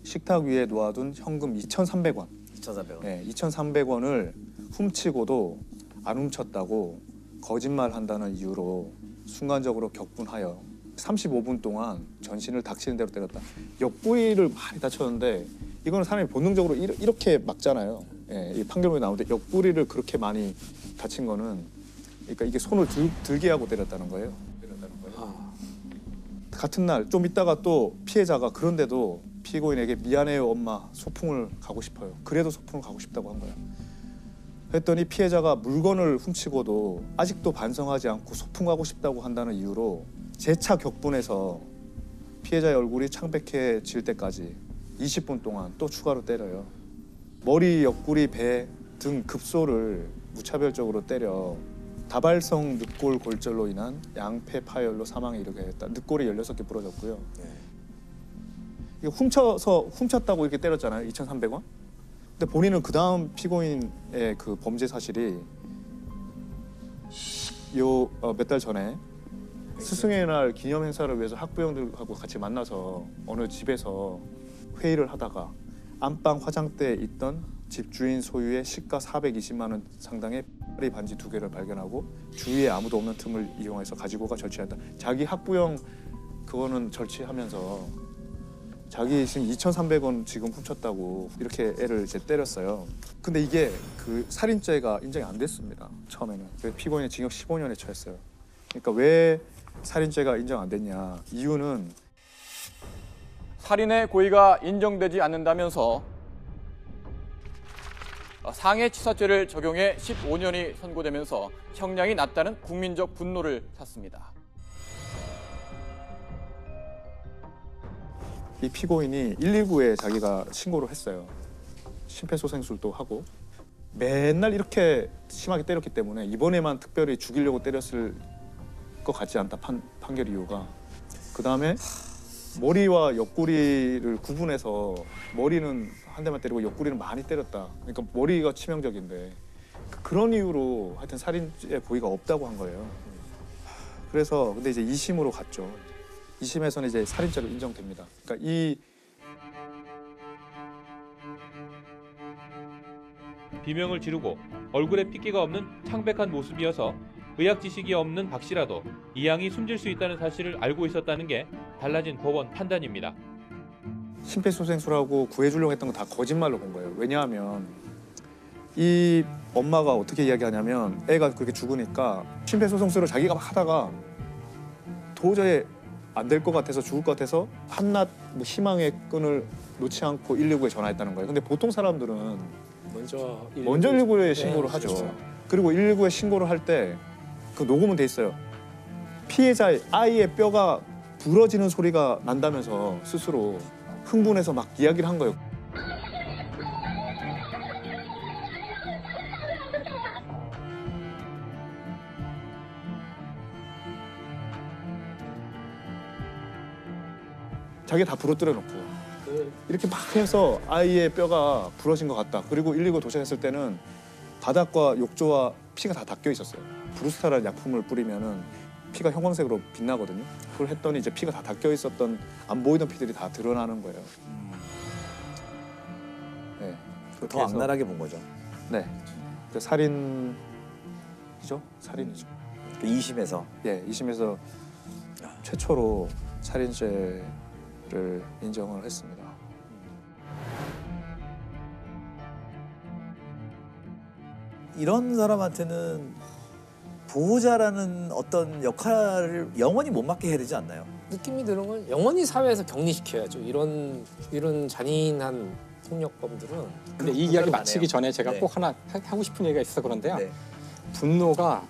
식탁 위에 놓아둔 현금 2,300원. 2,300원. 네, 2,300원을 훔치고도 안 훔쳤다고 거짓말한다는 이유로 순간적으로 격분하여 35분 동안 전신을 닥치는 대로 때렸다. 옆구리를 많이 다쳤는데 이거는 사람이 본능적으로 이렇게 막잖아요. 예, 이 판결문에 나오는데 옆구리를 그렇게 많이 다친 거는 그러니까 이게 손을 들게 하고 때렸다는 거예요. 같은 날 좀 있다가 또 피해자가 그런데도 피고인에게 미안해요 엄마 소풍을 가고 싶어요. 그래도 소풍을 가고 싶다고 한 거야. 했더니 피해자가 물건을 훔치고도 아직도 반성하지 않고 소풍 가고 싶다고 한다는 이유로 재차 격분해서 피해자의 얼굴이 창백해질 때까지 20분 동안 또 추가로 때려요. 머리, 옆구리, 배 등 급소를 무차별적으로 때려 다발성 늑골 골절로 인한 양폐 파열로 사망에 이르게 했다. 늑골이 16개 부러졌고요. 이게 훔쳤다고 이렇게 때렸잖아요. 2,300원. 근데 본인은 그 다음 피고인의 그 범죄 사실이 몇 달 전에 스승의 날 기념 행사를 위해서 학부형들하고 같이 만나서 어느 집에서 회의를 하다가 안방 화장대에 있던 집주인 소유의 시가 420만 원 상당의 파리 반지 2개를 발견하고 주위에 아무도 없는 틈을 이용해서 가지고가 절취했다. 자기 학부형 그거는 절취하면서 자기 지금 2,300원 지금 훔쳤다고 이렇게 애를 이제 때렸어요. 근데 이게 그 살인죄가 인정이 안 됐습니다. 처음에는. 그래서 피고인이 징역 15년에 처했어요. 그러니까 왜 살인죄가 인정 안 됐냐. 이유는 살인의 고의가 인정되지 않는다면서 상해치사죄를 적용해 15년이 선고되면서 형량이 낮다는 국민적 분노를 샀습니다. 이 피고인이 119에 자기가 신고를 했어요. 심폐소생술도 하고 맨날 이렇게 심하게 때렸기 때문에 이번에만 특별히 죽이려고 때렸을 것 같지 않다 판결 이유가. 그 다음에 머리와 옆구리를 구분해서 머리는 한 대만 때리고 옆구리는 많이 때렸다. 그러니까 머리가 치명적인데 그런 이유로 하여튼 살인죄 고의가 없다고 한 거예요. 그래서 근데 이제 2심으로 갔죠. 2심에서는 이제 살인죄로 인정됩니다. 그러니까 이 비명을 지르고 얼굴에 핏기가 없는 창백한 모습이어서 의학 지식이 없는 박 씨라도 이 양이 숨질 수 있다는 사실을 알고 있었다는 게 달라진 법원 판단입니다. 심폐소생술하고 구해주려고 했던 거 다 거짓말로 본 거예요. 왜냐하면 이 엄마가 어떻게 이야기하냐면 애가 그렇게 죽으니까 심폐소생술을 자기가 막 하다가 도저히 안 될 것 같아서 죽을 것 같아서 한낱 뭐 희망의 끈을 놓지 않고 119에 전화했다는 거예요. 근데 보통 사람들은 먼저 119에 신고를 하죠. 그렇죠. 그리고 119에 신고를 할 때 그 녹음은 돼 있어요. 피해자의 아이의 뼈가 부러지는 소리가 난다면서 스스로 흥분해서 막 이야기를 한 거예요. 자기가 다 부러뜨려 놓고 이렇게 막 해서 아이의 뼈가 부러진 것 같다. 그리고 119 도착했을 때는 바닥과 욕조와 피가 다 닦여 있었어요. 브루스타라는 약품을 뿌리면은 피가 형광색으로 빛나거든요. 그걸 했더니 이제 피가 다 닦여 있었던 안 보이던 피들이 다 드러나는 거예요. 네. 더 악랄하게 본 거죠. 네. 그 살인이죠? 살인이죠. 그 2심에서? 예, 2심에서 최초로 살인죄를 인정을 했습니다. 이런 사람한테는 보호자라는 어떤 역할을 영원히 못 맡게 해야 되지 않나요? 느낌이 드는 건 영원히 사회에서 격리시켜야죠. 이런 잔인한 폭력범들은. 근데 이 이야기 마치기 전에 제가 꼭 하나 하고 싶은 얘기가 있어서 그런데요. 분노가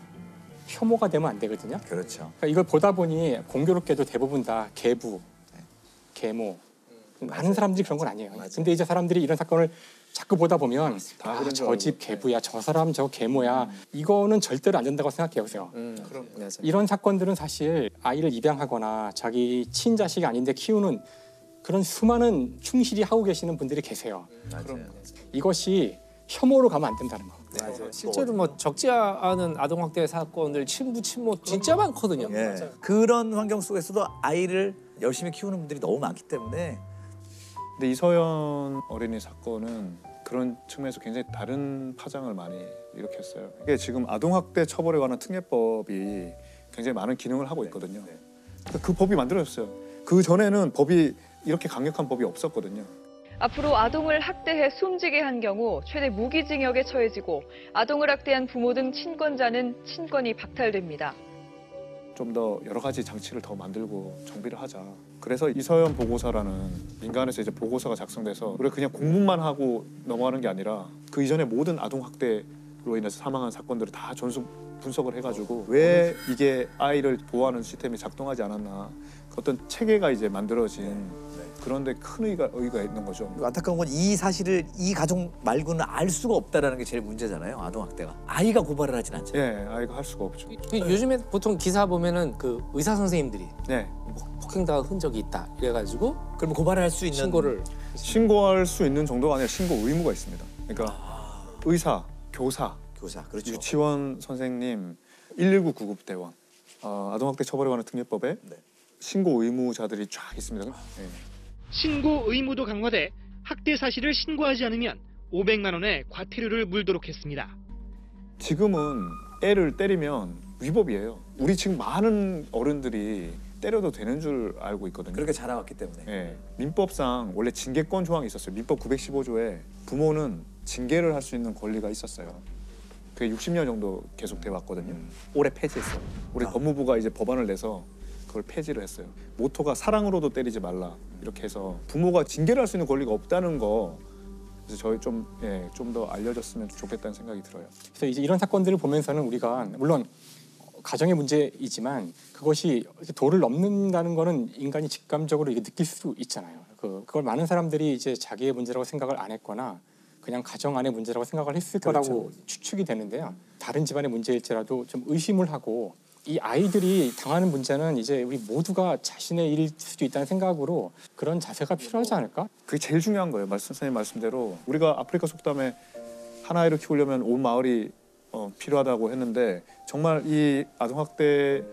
혐오가 되면 안 되거든요. 그렇죠. 그러니까 이걸 보다 보니 공교롭게도 대부분 다 계부, 계모, 많은 사람들이 그런 건 아니에요. 근데 이제 사람들이 이런 사건을 자꾸 보다 보면 저 집 계부야, 저 사람 저 계모야, 이거는 절대로 안 된다고 생각해요. 이런 사건들은 사실 아이를 입양하거나 자기 친자식이 아닌데 키우는 그런 수많은 충실히 하고 계시는 분들이 계세요. 이것이 혐오로 가면 안 된다는 거. 실제로 뭐 적지 않은 아동학대 사건들 친부 친모 진짜 많거든요. 예. 그런 환경 속에서도 아이를 열심히 키우는 분들이 너무 많기 때문에. 근데 이서연 어린이 사건은 그런 측면에서 굉장히 다른 파장을 많이 일으켰어요. 이게 지금 아동학대 처벌에 관한 특례법이 굉장히 많은 기능을 하고 있거든요. 그 법이 만들어졌어요. 그 전에는 법이 이렇게 강력한 법이 없었거든요. 앞으로 아동을 학대해 숨지게 한 경우 최대 무기징역에 처해지고 아동을 학대한 부모 등 친권자는 친권이 박탈됩니다. 좀 더 여러 가지 장치를 더 만들고 정비를 하자. 그래서 이서연 보고서라는 민간에서 이제 보고서가 작성돼서 우리가 그냥 공부만 하고 넘어가는 게 아니라 그 이전에 모든 아동 학대로 인해서 사망한 사건들을 다 전수 분석을 해가지고 왜 이게 아이를 보호하는 시스템이 작동하지 않았나, 어떤 체계가 이제 만들어진 그런데 큰 의의가 있는 거죠. 안타까운 건 이 사실을 이 가족 말고는 알 수가 없다라는 게 제일 문제잖아요. 아동학대가. 아이가 고발을 하진 않잖아요. 예, 아이가 할 수가 없죠. 요즘에 보통 기사 보면은 그 의사 선생님들이 폭행당한 흔적이 있다 이래가지고 그럼 고발을 할 수 있는 신고할 수 있는 정도가 아니라 신고 의무가 있습니다. 그러니까 의사, 교사, 그렇죠. 유치원 선생님, 119 구급대원, 아동학대 처벌에 관한 특례법에 신고 의무자들이 쫙 있습니다. 네. 신고 의무도 강화돼 학대 사실을 신고하지 않으면 500만 원의 과태료를 물도록 했습니다. 지금은 애를 때리면 위법이에요. 우리 지금 많은 어른들이 때려도 되는 줄 알고 있거든요. 그렇게 자라왔기 때문에. 네. 민법상 원래 징계권 조항이 있었어요. 민법 915조에 부모는 징계를 할 수 있는 권리가 있었어요. 그게 60년 정도 계속돼 왔거든요. 올해 폐지했어요. 우리 법무부가 이제 법안을 내서 그걸 폐지를 했어요. 모토가 사랑으로도 때리지 말라 이렇게 해서 부모가 징계를 할 수 있는 권리가 없다는 거, 그래서 저희 좀 더 알려졌으면 좋겠다는 생각이 들어요. 그래서 이제 이런 사건들을 보면서는 우리가 물론 가정의 문제이지만 그것이 도를 넘는다는 거는 인간이 직감적으로 이게 느낄 수 있잖아요. 그걸 많은 사람들이 이제 자기의 문제라고 생각을 안 했거나 그냥 가정 안의 문제라고 생각을 했을 거라고 추측이 되는데요. 다른 집안의 문제일지라도 좀 의심을 하고 이 아이들이 당하는 문제는 이제 우리 모두가 자신의 일일 수도 있다는 생각으로 그런 자세가 필요하지 않을까? 그게 제일 중요한 거예요. 선생님 말씀대로 우리가 아프리카 속담에 한 아이를 키우려면 온 마을이 필요하다고 했는데 정말 이 아동학대를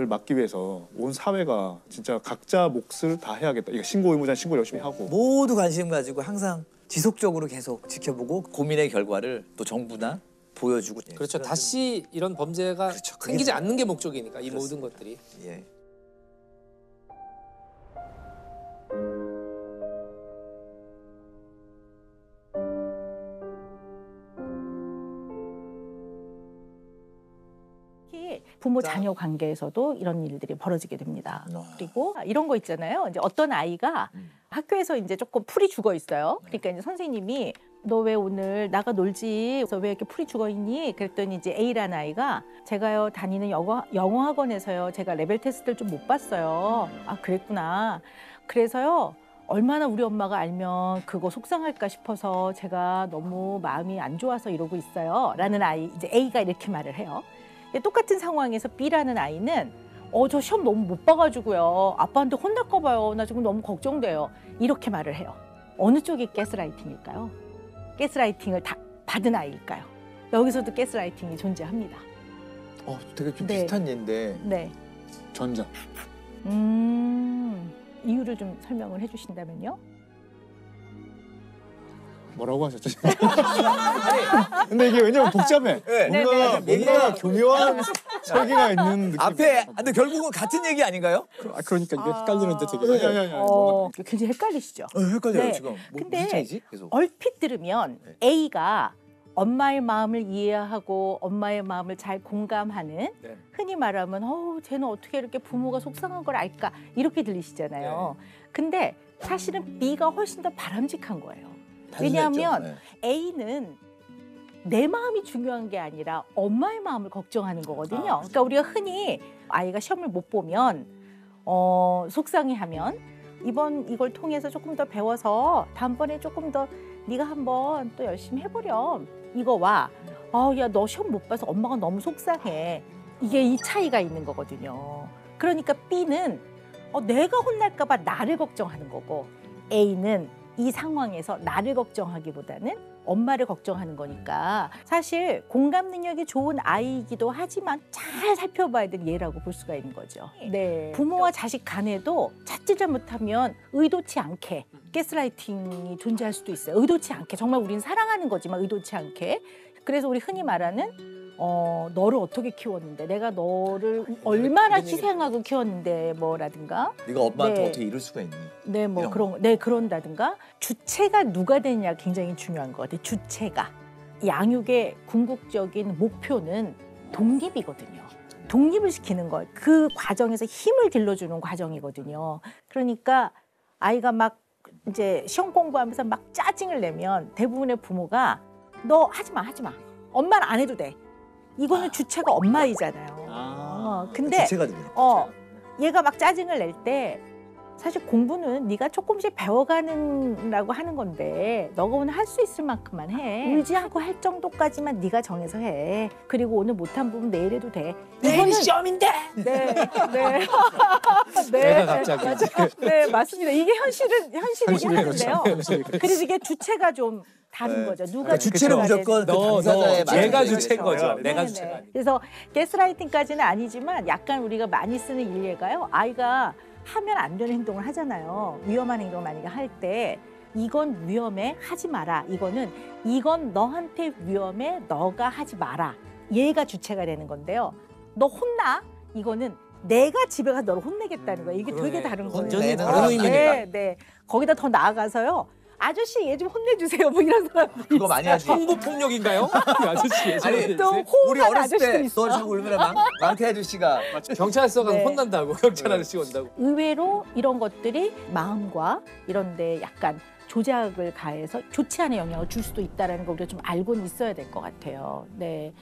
막기 위해서 온 사회가 진짜 각자 몫을 다 해야겠다. 이거 신고 의무자는 신고 열심히 하고 모두 관심 가지고 항상 지속적으로 계속 지켜보고 고민의 결과를 또 정부나 보여주고. 그렇죠. 다시 이런 범죄가 생기지 않는 게 목적이니까 이 모든 것들이. 예. 부모 자녀 관계에서도 이런 일들이 벌어지게 됩니다. 그리고 이런 거 있잖아요. 이제 어떤 아이가 학교에서 이제 조금 풀이 죽어 있어요. 그러니까 이제 선생님이 너 왜 오늘 나가 놀지? 그래서 왜 이렇게 풀이 죽어 있니? 그랬더니 이제 A라는 아이가 제가요 다니는 영어 학원에서요 제가 레벨 테스트를 좀 못 봤어요. 아 그랬구나. 그래서요 얼마나 우리 엄마가 알면 그거 속상할까 싶어서 제가 너무 마음이 안 좋아서 이러고 있어요. 라는 아이 이제 A가 이렇게 말을 해요. 똑같은 상황에서 B라는 아이는 저 시험 너무 못 봐가지고요. 아빠한테 혼날까 봐요. 나 지금 너무 걱정돼요. 이렇게 말을 해요. 어느 쪽이 가스라이팅일까요? 가스라이팅을 다 받은 아이일까요? 여기서도 가스라이팅이 존재합니다. 되게 좀 네. 비슷한 예인데. 네. 전자. 이유를 좀 설명을 해주신다면요? 뭐라고 하셨죠? 근데 이게 왜냐면 복잡해. 뭔가 교묘한 설계가 있는 느낌. 앞에 근데 결국은 같은 얘기 아닌가요? 그러니까 이게 헷갈리는데 되게. 굉장히 헷갈리시죠? 헷갈려요 네. 지금. 근데 무슨 차이지? 계속. 얼핏 들으면 A가 엄마의 마음을 이해하고 엄마의 마음을 잘 공감하는 흔히 말하면 쟤는 어떻게 이렇게 부모가 속상한 걸 알까 이렇게 들리시잖아요. 근데 사실은 B가 훨씬 더 바람직한 거예요. 왜냐하면 A는 내 마음이 중요한 게 아니라 엄마의 마음을 걱정하는 거거든요. 그러니까 우리가 흔히 아이가 시험을 못 보면 속상해하면 이걸 통해서 조금 더 배워서 다음번에 조금 더 네가 한번 또 열심히 해보렴. 이거와 야 너 시험 못 봐서 엄마가 너무 속상해. 이게 이 차이가 있는 거거든요. 그러니까 B는 내가 혼날까 봐 나를 걱정하는 거고 A는 이 상황에서 나를 걱정하기보다는 엄마를 걱정하는 거니까 사실 공감 능력이 좋은 아이이기도 하지만 잘 살펴봐야 될 예라고 볼 수가 있는 거죠. 네. 부모와 자식 간에도 찾지 잘못하면 의도치 않게 가스라이팅이 존재할 수도 있어요. 의도치 않게. 정말 우린 사랑하는 거지만 의도치 않게. 그래서 우리 흔히 말하는 너를 어떻게 키웠는데 내가 너를 얼마나 희생하고 키웠는데 뭐라든가 네가 엄마한테 어떻게 이럴 수가 있니? 네, 뭐 그런다든가 주체가 누가 되느냐 굉장히 중요한 것 같아요. 주체가 양육의 궁극적인 목표는 독립이거든요. 독립을 시키는 것. 그 과정에서 힘을 길러주는 과정이거든요. 그러니까 아이가 막 이제 시험 공부하면서 막 짜증을 내면 대부분의 부모가 너 하지 마. 엄마는 안 해도 돼. 이거는 주체가 엄마이잖아요. 근데 얘가 막 짜증을 낼 때 사실 공부는 네가 조금씩 배워가는라고 하는 건데 너가 오늘 할 수 있을 만큼만 해. 울지 않고 할 정도까지만 네가 정해서 해. 그리고 오늘 못한 부분 내일 해도 돼. 내일이 시험인데. 네. 내가 갑자기. 네, 맞습니다. 이게 현실이긴 한데요. 그래서 이게 주체가 좀 다른 거죠. 누가 주체를 무조건 내가 주체인 거죠. 내가 주체가. 그래서 가스라이팅까지는 아니지만 약간 우리가 많이 쓰는 일례가요. 아이가 하면 안 되는 행동을 하잖아요. 위험한 행동을 만약에 할 때 이건 위험해, 하지 마라. 이건 너한테 위험해, 너가 하지 마라. 얘가 주체가 되는 건데요. 너 혼나? 이거는 내가 집에 가서 너를 혼내겠다는 거예요. 이게 되게 다른 거예요. 완전히 다른 의미네요. 네. 거기다 더 나아가서요. 아저씨 얘 좀 혼내주세요. 뭐 이런 사람들 그거 많이 하지. 성부 폭력인가요? 아저씨 얘 아니 또 우리 어렸을 때 너 자꾸 울면 망태 아저씨가 경찰서 가서 혼난다고 경찰 아저씨 온다고. 의외로 이런 것들이 마음과 이런 데 약간 조작을 가해서 좋지 않은 영향을 줄 수도 있다는 걸 우리가 좀 알고는 있어야 될 것 같아요. 네.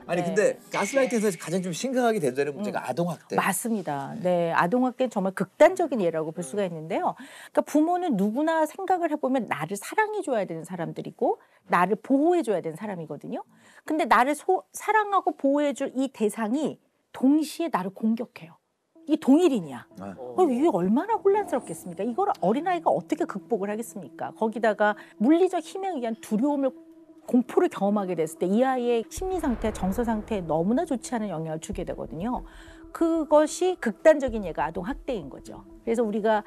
아니 근데 가스라이팅에서 가장 좀 심각하게 대두되는 문제가 아동학대. 맞습니다. 네, 아동학대는 정말 극단적인 예라고 볼 수가 있는데요. 그러니까 부모는 누구나 생각을 해보면 나를 사랑해줘야 되는 사람들이고 나를 보호해줘야 되는 사람이거든요. 근데 나를 사랑하고 보호해줄 이 대상이 동시에 나를 공격해요. 이 동일인이야. 이게 얼마나 혼란스럽겠습니까? 이걸 어린아이가 어떻게 극복을 하겠습니까? 거기다가 물리적 힘에 의한 두려움을 공포를 경험하게 됐을 때 이 아이의 심리 상태, 정서 상태에 너무나 좋지 않은 영향을 주게 되거든요. 그것이 극단적인 예가 아동학대인 거죠. 그래서 우리가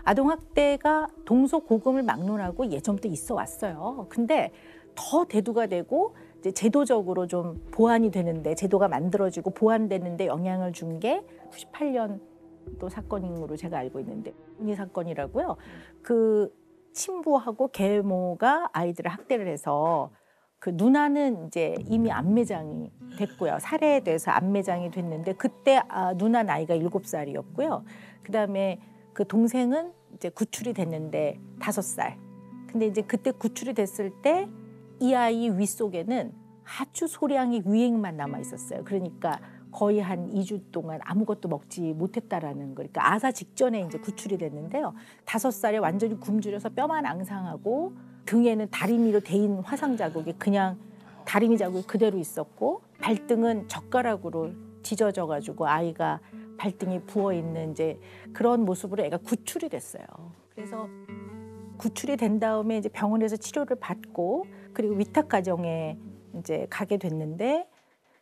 아동학대가 동서고금을 막론하고 예전부터 있어 왔어요. 근데 더 대두가 되고 이제 제도적으로 좀 보완이 되는데 제도가 만들어지고 보완되는데 영향을 준 게 98년도 사건으로 제가 알고 있는데 이 사건이라고요. 그 친부하고 계모가 아이들을 학대를 해서 그 누나는 이제 이미 암매장이 됐고요. 살해돼서 암매장이 됐는데 그때 누나 나이가 7살이었고요. 그다음에 그 동생은 이제 구출이 됐는데 5살. 근데 이제 그때 구출이 됐을 때 이 아이 윗속에는 아주 소량의 위액만 남아 있었어요. 그러니까 거의 한 2주 동안 아무것도 먹지 못했다라는 거. 그러니까 아사 직전에 이제 구출이 됐는데요. 5살에 완전히 굶주려서 뼈만 앙상하고 등에는 다리미로 대인 화상 자국이 그냥 다리미 자국이 그대로 있었고 발등은 젓가락으로 찢어져 가지고 아이가 발등이 부어 있는 이제 그런 모습으로 애가 구출이 됐어요. 그래서 구출이 된 다음에 이제 병원에서 치료를 받고 그리고 위탁 가정에 이제 가게 됐는데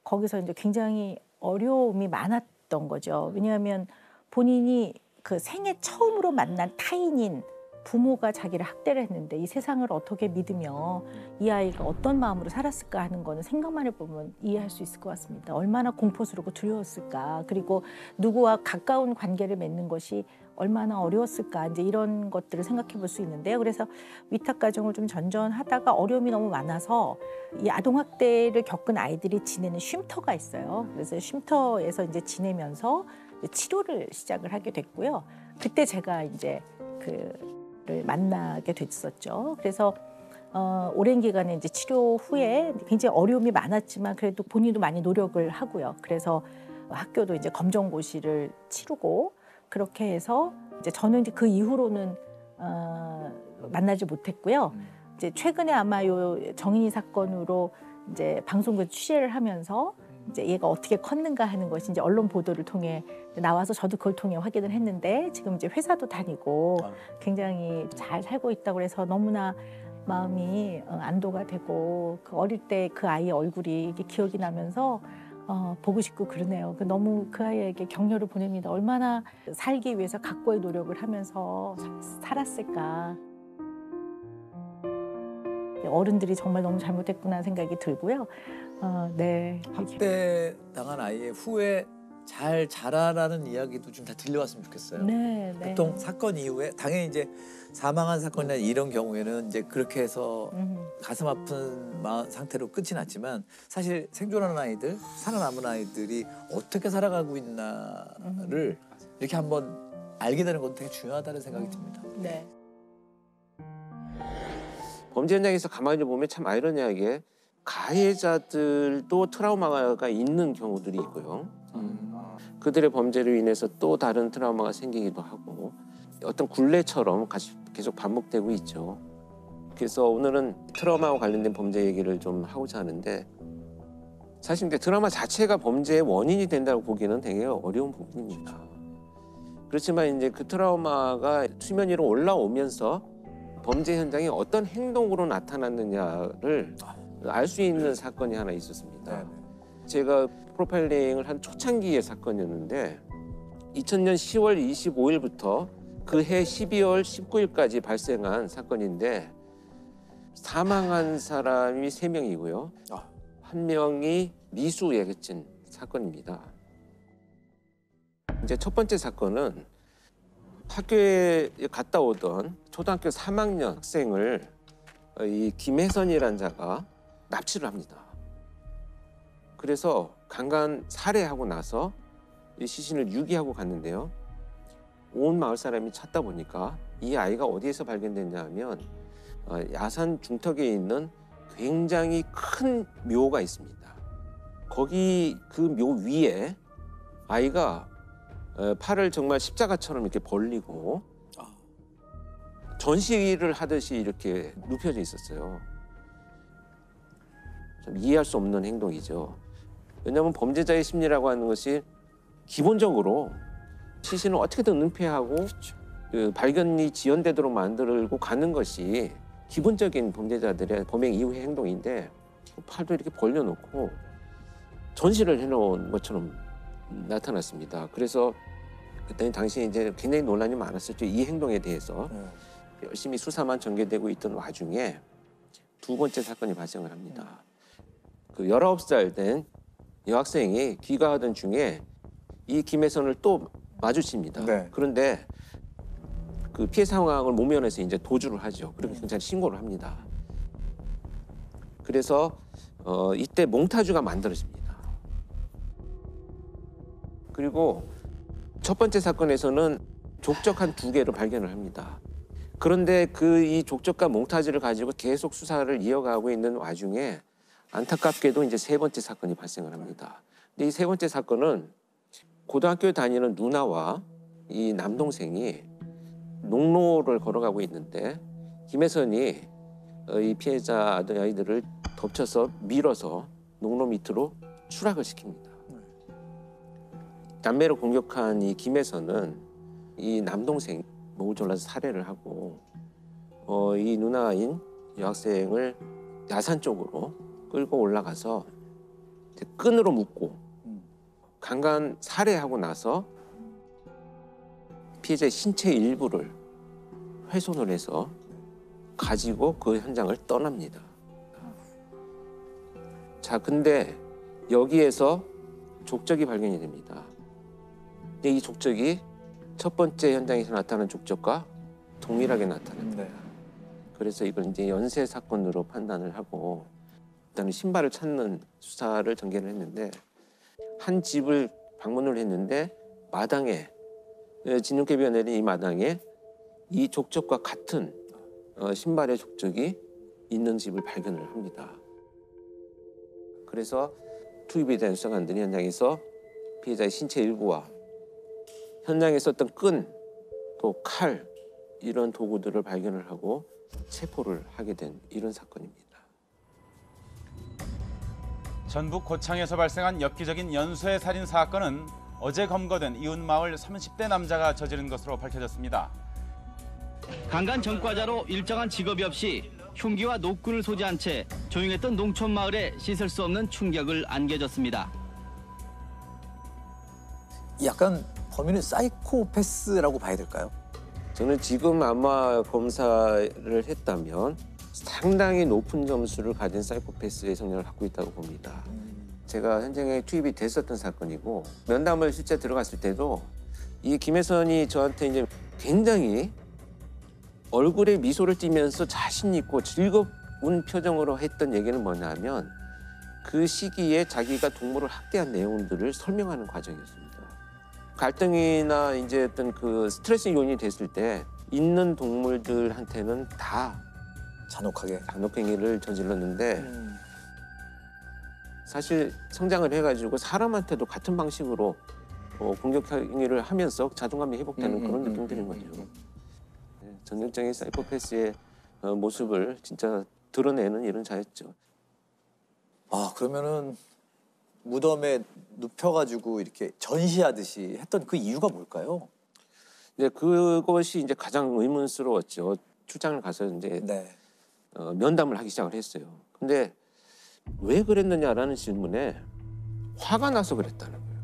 거기서 이제 굉장히 어려움이 많았던 거죠. 왜냐하면 본인이 그 생애 처음으로 만난 타인인 부모가 자기를 학대를 했는데 이 세상을 어떻게 믿으며 이 아이가 어떤 마음으로 살았을까 하는 거는 생각만 해보면 이해할 수 있을 것 같습니다. 얼마나 공포스럽고 두려웠을까. 그리고 누구와 가까운 관계를 맺는 것이 얼마나 어려웠을까. 이제 이런 것들을 생각해 볼 수 있는데요. 그래서 위탁 가정을 좀 전전하다가 어려움이 너무 많아서 이 아동학대를 겪은 아이들이 지내는 쉼터가 있어요. 그래서 쉼터에서 이제 지내면서 치료를 시작을 하게 됐고요. 그때 제가 이제 를 만나게 됐었죠. 그래서 오랜 기간에 이제 치료 후에 굉장히 어려움이 많았지만 그래도 본인도 많이 노력을 하고요. 그래서 학교도 이제 검정고시를 치르고 그렇게 해서 이제 저는 이제 그 이후로는 만나지 못했고요. 이제 최근에 아마 요 정인이 사건으로 이제 방송국 취재를 하면서 이제 얘가 어떻게 컸는가 하는 것이 이제 언론 보도를 통해 나와서 저도 그걸 통해 확인을 했는데 지금 이제 회사도 다니고 굉장히 잘 살고 있다고 해서 너무나 마음이 안도가 되고 그 어릴 때 그 아이의 얼굴이 이게 기억이 나면서 보고 싶고 그러네요. 너무 그 아이에게 격려를 보냅니다. 얼마나 살기 위해서 각고의 노력을 하면서 살았을까. 어른들이 정말 너무 잘못했구나 생각이 들고요. 네. 학대 당한 아이의 후에 잘 자라라는 이야기도 좀 다 들려왔으면 좋겠어요. 네, 네. 보통 사건 이후에 당연히 이제 사망한 사건이나 이런 경우에는 이제 그렇게 해서 가슴 아픈 상태로 끝이 났지만 사실 생존하는 아이들, 살아남은 아이들이 어떻게 살아가고 있나를 이렇게 한번 알게 되는 건 되게 중요하다는 생각이 듭니다. 네. 범죄 현장에서 가만히 보면 참 아이러니하게 가해자들도 트라우마가 있는 경우들이 있고요. 그들의 범죄로 인해서 또 다른 트라우마가 생기기도 하고 어떤 굴레처럼 계속 반복되고 있죠. 그래서 오늘은 트라우마와 관련된 범죄 얘기를 좀 하고자 하는데 사실 근데 트라우마 자체가 범죄의 원인이 된다고 보기는 되게 어려운 부분입니다. 그렇지만 이제 그 트라우마가 수면 위로 올라오면서 범죄 현장에 어떤 행동으로 나타났느냐를 알 수 있는 사건이 하나 있었습니다. 제가 프로파일링을 한 초창기의 사건이었는데 2000년 10월 25일부터 그해 12월 19일까지 발생한 사건인데 사망한 사람이 3명이고요. 한 명이 미수예고죄 사건입니다. 이제 첫 번째 사건은 학교에 갔다 오던 초등학교 3학년 학생을 이 김혜선이라는 자가 납치를 합니다. 그래서 강간 살해하고 나서 이 시신을 유기하고 갔는데요. 온 마을 사람이 찾다 보니까 이 아이가 어디에서 발견됐냐 하면 야산 중턱에 있는 굉장히 큰 묘가 있습니다. 거기 그 묘 위에 아이가 팔을 정말 십자가처럼 이렇게 벌리고 전시를 하듯이 이렇게 눕혀져 있었어요. 좀 이해할 수 없는 행동이죠. 왜냐하면 범죄자의 심리라고 하는 것이 기본적으로 시신을 어떻게든 은폐하고 그 발견이 지연되도록 만들고 가는 것이 기본적인 범죄자들의 범행 이후의 행동인데 팔도 이렇게 벌려놓고 전시를 해놓은 것처럼 나타났습니다. 그래서 그때 당시에 이제 굉장히 논란이 많았었죠. 이 행동에 대해서 열심히 수사만 전개되고 있던 와중에 두 번째 사건이 발생을 합니다. 그 19살 된 여학생이 귀가하던 중에 이 김혜선을 또 마주칩니다. 그런데 그 피해 상황을 모면해서 이제 도주를 하죠. 그리고 경찰에 신고를 합니다. 그래서 이때 몽타주가 만들어집니다. 그리고 첫 번째 사건에서는 족적 한 2개를 발견을 합니다. 그런데 이 족적과 몽타주를 가지고 계속 수사를 이어가고 있는 와중에 안타깝게도 이제 세 번째 사건이 발생을 합니다. 근데 이 세 번째 사건은 고등학교에 다니는 누나와 이 남동생이 농로를 걸어가고 있는데 김혜선이 이 피해자 아이들을 덮쳐서 밀어서 농로 밑으로 추락을 시킵니다. 남매를 공격한 이 김혜선은 이 남동생 목을 졸라서 살해를 하고 이 누나인 여학생을 야산 쪽으로 끌고 올라가서 끈으로 묶고 강간 살해하고 나서 피해자의 신체 일부를 훼손을 해서 가지고 그 현장을 떠납니다. 자, 근데 여기에서 족적이 발견이 됩니다. 근데 이 족적이 첫 번째 현장에서 나타난 족적과 동일하게 나타납니다. 그래서 이걸 이제 연쇄 사건으로 판단을 하고 일단은 신발을 찾는 수사를 전개를 했는데 한 집을 방문을 했는데 마당에 진흙개비가 내린 이 마당에 이 족적과 같은 신발의 족적이 있는 집을 발견을 합니다. 그래서 투입이 된 수사관들이 현장에서 피해자의 신체 일부와 현장에 썼던 끈, 또 칼 이런 도구들을 발견을 하고 체포를 하게 된 이런 사건입니다. 전북 고창에서 발생한 엽기적인 연쇄 살인 사건은 어제 검거된 이웃마을 30대 남자가 저지른 것으로 밝혀졌습니다. 강간 전과자로 일정한 직업이 없이 흉기와 노끈을 소지한 채 조용했던 농촌 마을에 씻을 수 없는 충격을 안겨줬습니다. 약간 범인은 사이코패스라고 봐야 될까요? 저는 지금 아마 검사를 했다면 상당히 높은 점수를 가진 사이코패스의 성향을 갖고 있다고 봅니다. 제가 현장에 투입이 됐었던 사건이고 면담을 실제 들어갔을 때도 이 김혜선이 저한테 이제 굉장히 얼굴에 미소를 띠면서 자신 있고 즐거운 표정으로 했던 얘기는 뭐냐면 그 시기에 자기가 동물을 학대한 내용들을 설명하는 과정이었습니다. 갈등이나 이제 어떤 그 스트레스 요인이 됐을 때 있는 동물들한테는 다 잔혹행위를 저질렀는데 사실 성장을 해가지고 사람한테도 같은 방식으로 공격 행위를 하면서 자존감이 회복되는 그런 느낌들인 거죠. 전형적인 사이코패스의 모습을 진짜 드러내는 이런 자였죠. 아, 그러면은 무덤에 눕혀가지고 이렇게 전시하듯이 했던 그 이유가 뭘까요? 네, 그것이 이제 가장 의문스러웠죠. 출장을 가서 이제 면담을 하기 시작을 했어요. 근데 왜 그랬느냐라는 질문에 화가 나서 그랬다는 거예요.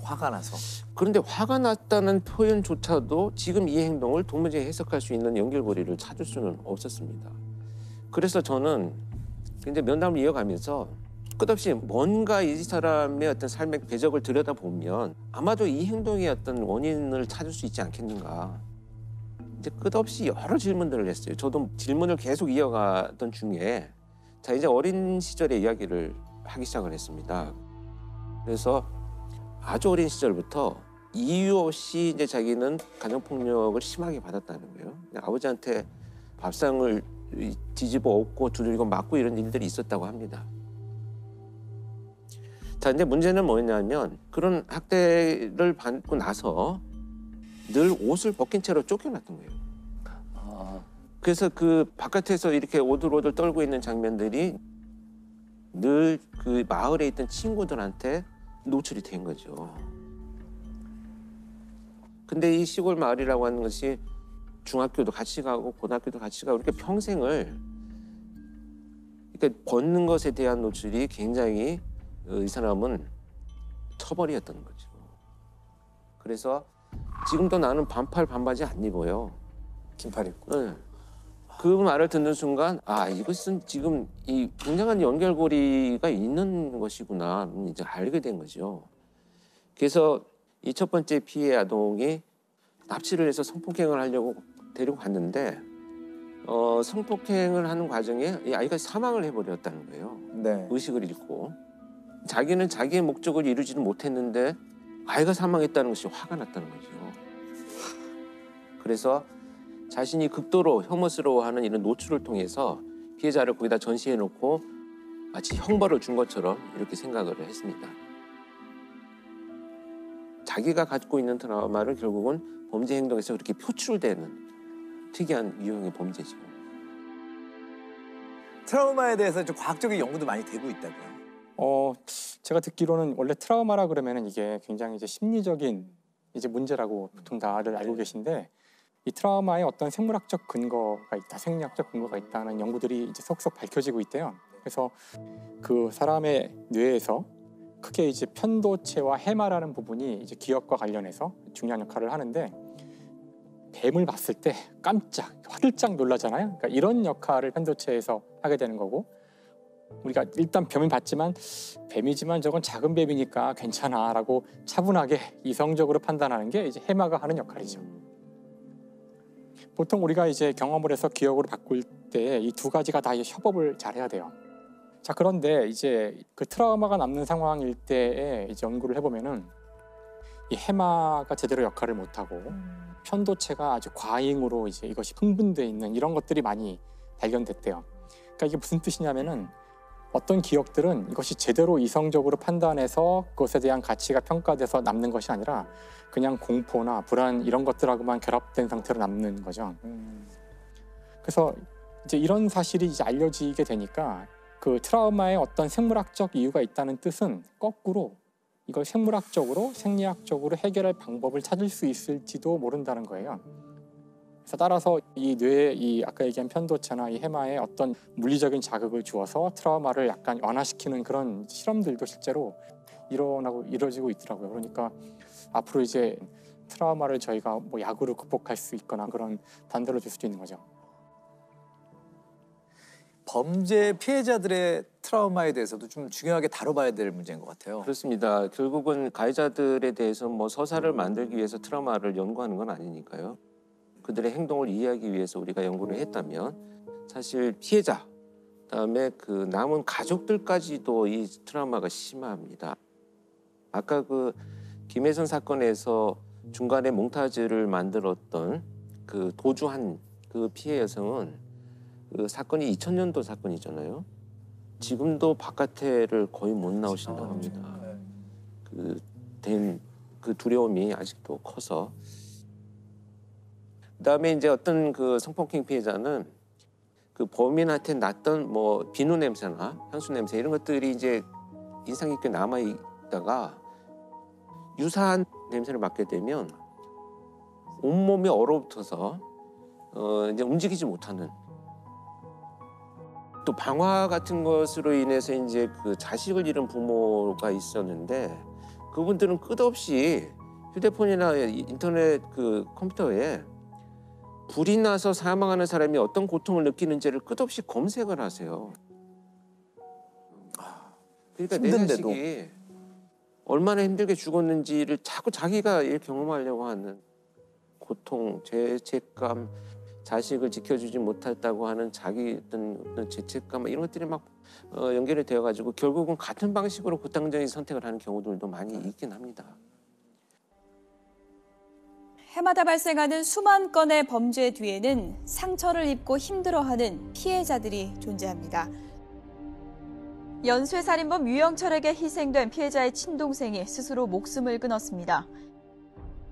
화가 나서. 그런데 화가 났다는 표현조차도 지금 이 행동을 도무지 해석할 수 있는 연결고리를 찾을 수는 없었습니다. 그래서 저는 이제 면담을 이어가면서 끝없이 뭔가 이 사람의 어떤 삶의 궤적을 들여다보면 아마도 이 행동의 어떤 원인을 찾을 수 있지 않겠는가. 이제 끝없이 여러 질문들을 했어요. 저도 질문을 계속 이어가던 중에 자, 이제 어린 시절의 이야기를 하기 시작을 했습니다. 그래서 아주 어린 시절부터 이유 없이 이제 자기는 가정폭력을 심하게 받았다는 거예요. 아버지한테 밥상을 뒤집어 엎고 두들기고 맞고 이런 일들이 있었다고 합니다. 자, 근데 문제는 뭐냐면 그런 학대를 받고 나서 늘 옷을 벗긴 채로 쫓겨났던 거예요. 그래서 그 바깥에서 이렇게 오들오들 떨고 있는 장면들이 늘 그 마을에 있던 친구들한테 노출이 된 거죠. 근데 이 시골 마을이라고 하는 것이 중학교도 같이 가고 고등학교도 같이 가고 이렇게 평생을 그러니까 벗는 것에 대한 노출이 굉장히 이 사람은 처벌이었던 거죠. 그래서 지금도 나는 반팔 반바지 안 입어요. 긴팔 입고. 네. 그 말을 듣는 순간 아 이것은 지금 이 굉장한 연결고리가 있는 것이구나 이제 알게 된 거죠. 그래서 이 첫 번째 피해 아동이 납치를 해서 성폭행을 하려고 데리고 갔는데 성폭행을 하는 과정에 이 아이가 사망을 해버렸다는 거예요. 네. 의식을 잃고 자기는 자기의 목적을 이루지는 못했는데 아이가 사망했다는 것이 화가 났다는 거죠. 그래서 자신이 극도로 혐오스러워하는 이런 노출을 통해서 피해자를 거기다 전시해놓고 마치 형벌을 준 것처럼 이렇게 생각을 했습니다. 자기가 갖고 있는 트라우마를 결국은 범죄 행동에서 그렇게 표출되는 특이한 유형의 범죄죠. 트라우마에 대해서 좀 과학적인 연구도 많이 되고 있다고요. 제가 듣기로는 원래 트라우마라 그러면은 이게 굉장히 이제 심리적인 이제 문제라고 보통 다들 알고 계신데 이 트라우마에 어떤 생물학적 근거가 있다, 생리학적 근거가 있다는 연구들이 이제 속속 밝혀지고 있대요. 그래서 그 사람의 뇌에서 크게 이제 편도체와 해마라는 부분이 이제 기억과 관련해서 중요한 역할을 하는데 뱀을 봤을 때 깜짝, 화들짝 놀라잖아요. 그러니까 이런 역할을 편도체에서 하게 되는 거고 우리가 일단 뱀을 봤지만 뱀이지만 저건 작은 뱀이니까 괜찮아라고 차분하게 이성적으로 판단하는 게 이제 해마가 하는 역할이죠. 보통 우리가 이제 경험을 해서 기억으로 바꿀 때 이 두 가지가 다 협업을 잘 해야 돼요. 자, 그런데 이제 그 트라우마가 남는 상황일 때에 이제 연구를 해보면은 이 해마가 제대로 역할을 못하고 편도체가 아주 과잉으로 이제 이것이 흥분돼 있는 이런 것들이 많이 발견됐대요. 그러니까 이게 무슨 뜻이냐면은 어떤 기억들은 이것이 제대로 이성적으로 판단해서 그것에 대한 가치가 평가돼서 남는 것이 아니라 그냥 공포나 불안 이런 것들하고만 결합된 상태로 남는 거죠. 그래서 이제 이런 사실이 이제 알려지게 되니까 그 트라우마에 어떤 생물학적 이유가 있다는 뜻은 거꾸로 이걸 생물학적으로 생리학적으로 해결할 방법을 찾을 수 있을지도 모른다는 거예요. 그래서 따라서 이 뇌에 이 아까 얘기한 편도체나 이 해마에 어떤 물리적인 자극을 주어서 트라우마를 약간 완화시키는 그런 실험들도 실제로 이루어지고 있더라고요. 그러니까 앞으로 이제 트라우마를 저희가 뭐 약으로 극복할 수 있거나 그런 단서를 줄 수도 있는 거죠. 범죄 피해자들의 트라우마에 대해서도 좀 중요하게 다뤄봐야 될 문제인 것 같아요. 그렇습니다. 결국은 가해자들에 대해서 뭐 서사를 만들기 위해서 트라우마를 연구하는 건 아니니까요. 그들의 행동을 이해하기 위해서 우리가 연구를 했다면 사실 피해자, 그다음에 그 남은 가족들까지도 이 트라우마가 심합니다. 아까 그 김혜선 사건에서 중간에 몽타주를 만들었던 그 도주한 그 피해 여성은 그 사건이 2000년도 사건이잖아요. 지금도 바깥에를 거의 못 나오신다고 합니다. 그 두려움이 아직도 커서. 그다음에 이제 어떤 그 성폭행 피해자는 그 범인한테 났던 뭐 비누 냄새나 향수 냄새 이런 것들이 이제 인상 깊게 남아 있다가 유사한 냄새를 맡게 되면 온몸이 얼어붙어서 이제 움직이지 못하는, 또 방화 같은 것으로 인해서 이제 그 자식을 잃은 부모가 있었는데 그분들은 끝없이 휴대폰이나 인터넷 그 컴퓨터에 불이 나서 사망하는 사람이 어떤 고통을 느끼는지를 끝없이 검색을 하세요. 그러니까 내 자식이 얼마나 힘들게 죽었는지를 자꾸 자기가 경험하려고 하는 고통, 죄책감, 자식을 지켜주지 못했다고 하는 자기 어떤 죄책감 이런 것들이 막 연결이 되어가지고 결국은 같은 방식으로 고통적인 선택을 하는 경우들도 많이 있긴 합니다. 해마다 발생하는 수만 건의 범죄 뒤에는 상처를 입고 힘들어하는 피해자들이 존재합니다. 연쇄살인범 유영철에게 희생된 피해자의 친동생이 스스로 목숨을 끊었습니다.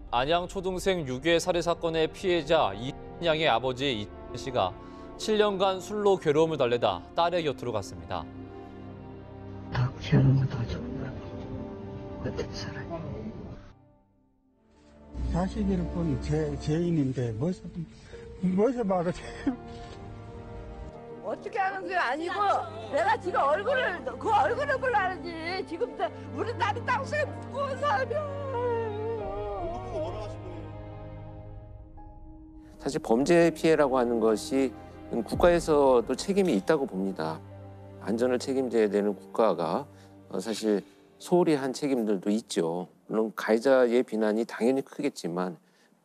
안양 초등생 유괴 살해 사건의 피해자 이양의 아버지 이찬 씨가 7년간 술로 괴로움을 달래다 딸의 곁으로 갔습니다. 다 피하는 거 다 좋은 거야. 어떻게 살아요? 자식을 본 죄인인데 무엇을 말을 해요? 어떻게 하는 게 아니고 내가 지금 그 얼굴을 보려는지 지금 우리 딸이 땅속에 묻고 살면. 사실 범죄 피해라고 하는 것이 국가에서도 책임이 있다고 봅니다. 안전을 책임져야 되는 국가가 사실 소홀히 한 책임들도 있죠. 물론 가해자의 비난이 당연히 크겠지만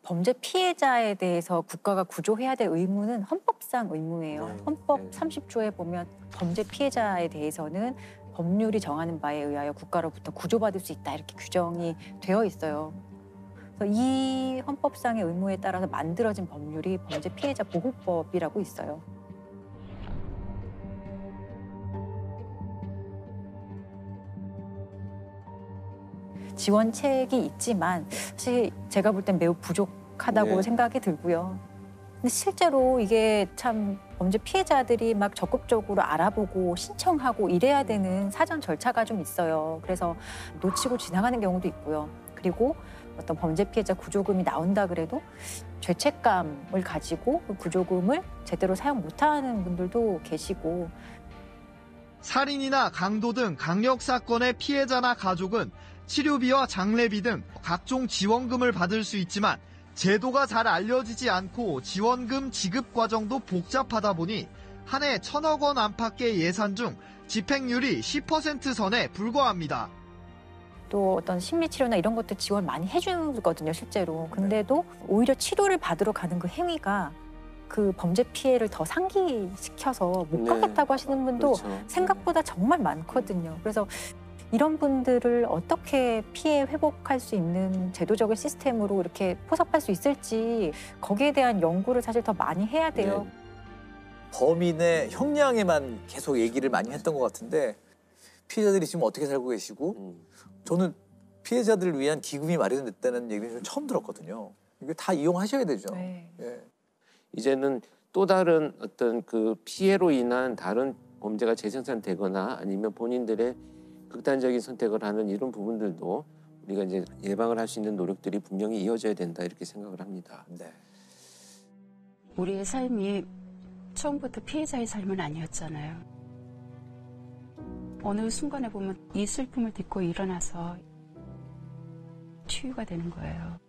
범죄 피해자에 대해서 국가가 구조해야 될 의무는 헌법상 의무예요. 헌법 30조에 보면 범죄 피해자에 대해서는 법률이 정하는 바에 의하여 국가로부터 구조받을 수 있다 이렇게 규정이 되어 있어요. 그래서 이 헌법상의 의무에 따라서 만들어진 법률이 범죄 피해자 보호법이라고 있어요. 지원책이 있지만 사실 제가 볼 땐 매우 부족하다고 생각이 들고요. 근데 실제로 이게 참 범죄 피해자들이 막 적극적으로 알아보고 신청하고 이래야 되는 사전 절차가 좀 있어요. 그래서 놓치고 지나가는 경우도 있고요. 그리고 어떤 범죄 피해자 구조금이 나온다 그래도 죄책감을 가지고 그 구조금을 제대로 사용 못하는 분들도 계시고. 살인이나 강도 등 강력 사건의 피해자나 가족은 치료비와 장례비 등 각종 지원금을 받을 수 있지만 제도가 잘 알려지지 않고 지원금 지급 과정도 복잡하다 보니 한 해 1,000억 원 안팎의 예산 중 집행률이 10% 선에 불과합니다. 또 어떤 심리치료나 이런 것들 지원 많이 해주거든요, 실제로. 근데도 오히려 치료를 받으러 가는 그 행위가 그 범죄 피해를 더 상기시켜서 못 가겠다고 하시는 분도 생각보다 정말 많거든요. 그래서 이런 분들을 어떻게 피해 회복할 수 있는 제도적인 시스템으로 이렇게 포섭할 수 있을지 거기에 대한 연구를 사실 더 많이 해야 돼요. 범인의 형량에만 계속 얘기를 많이 했던 것 같은데 피해자들이 지금 어떻게 살고 계시고 저는 피해자들을 위한 기금이 마련됐다는 얘기를 좀 처음 들었거든요. 이게 다 이용하셔야 되죠. 이제는 또 다른 어떤 그 피해로 인한 다른 범죄가 재생산되거나 아니면 본인들의 극단적인 선택을 하는 이런 부분들도 우리가 이제 예방을 할 수 있는 노력들이 분명히 이어져야 된다 이렇게 생각을 합니다. 우리의 삶이 처음부터 피해자의 삶은 아니었잖아요. 어느 순간에 보면 이 슬픔을 딛고 일어나서 치유가 되는 거예요.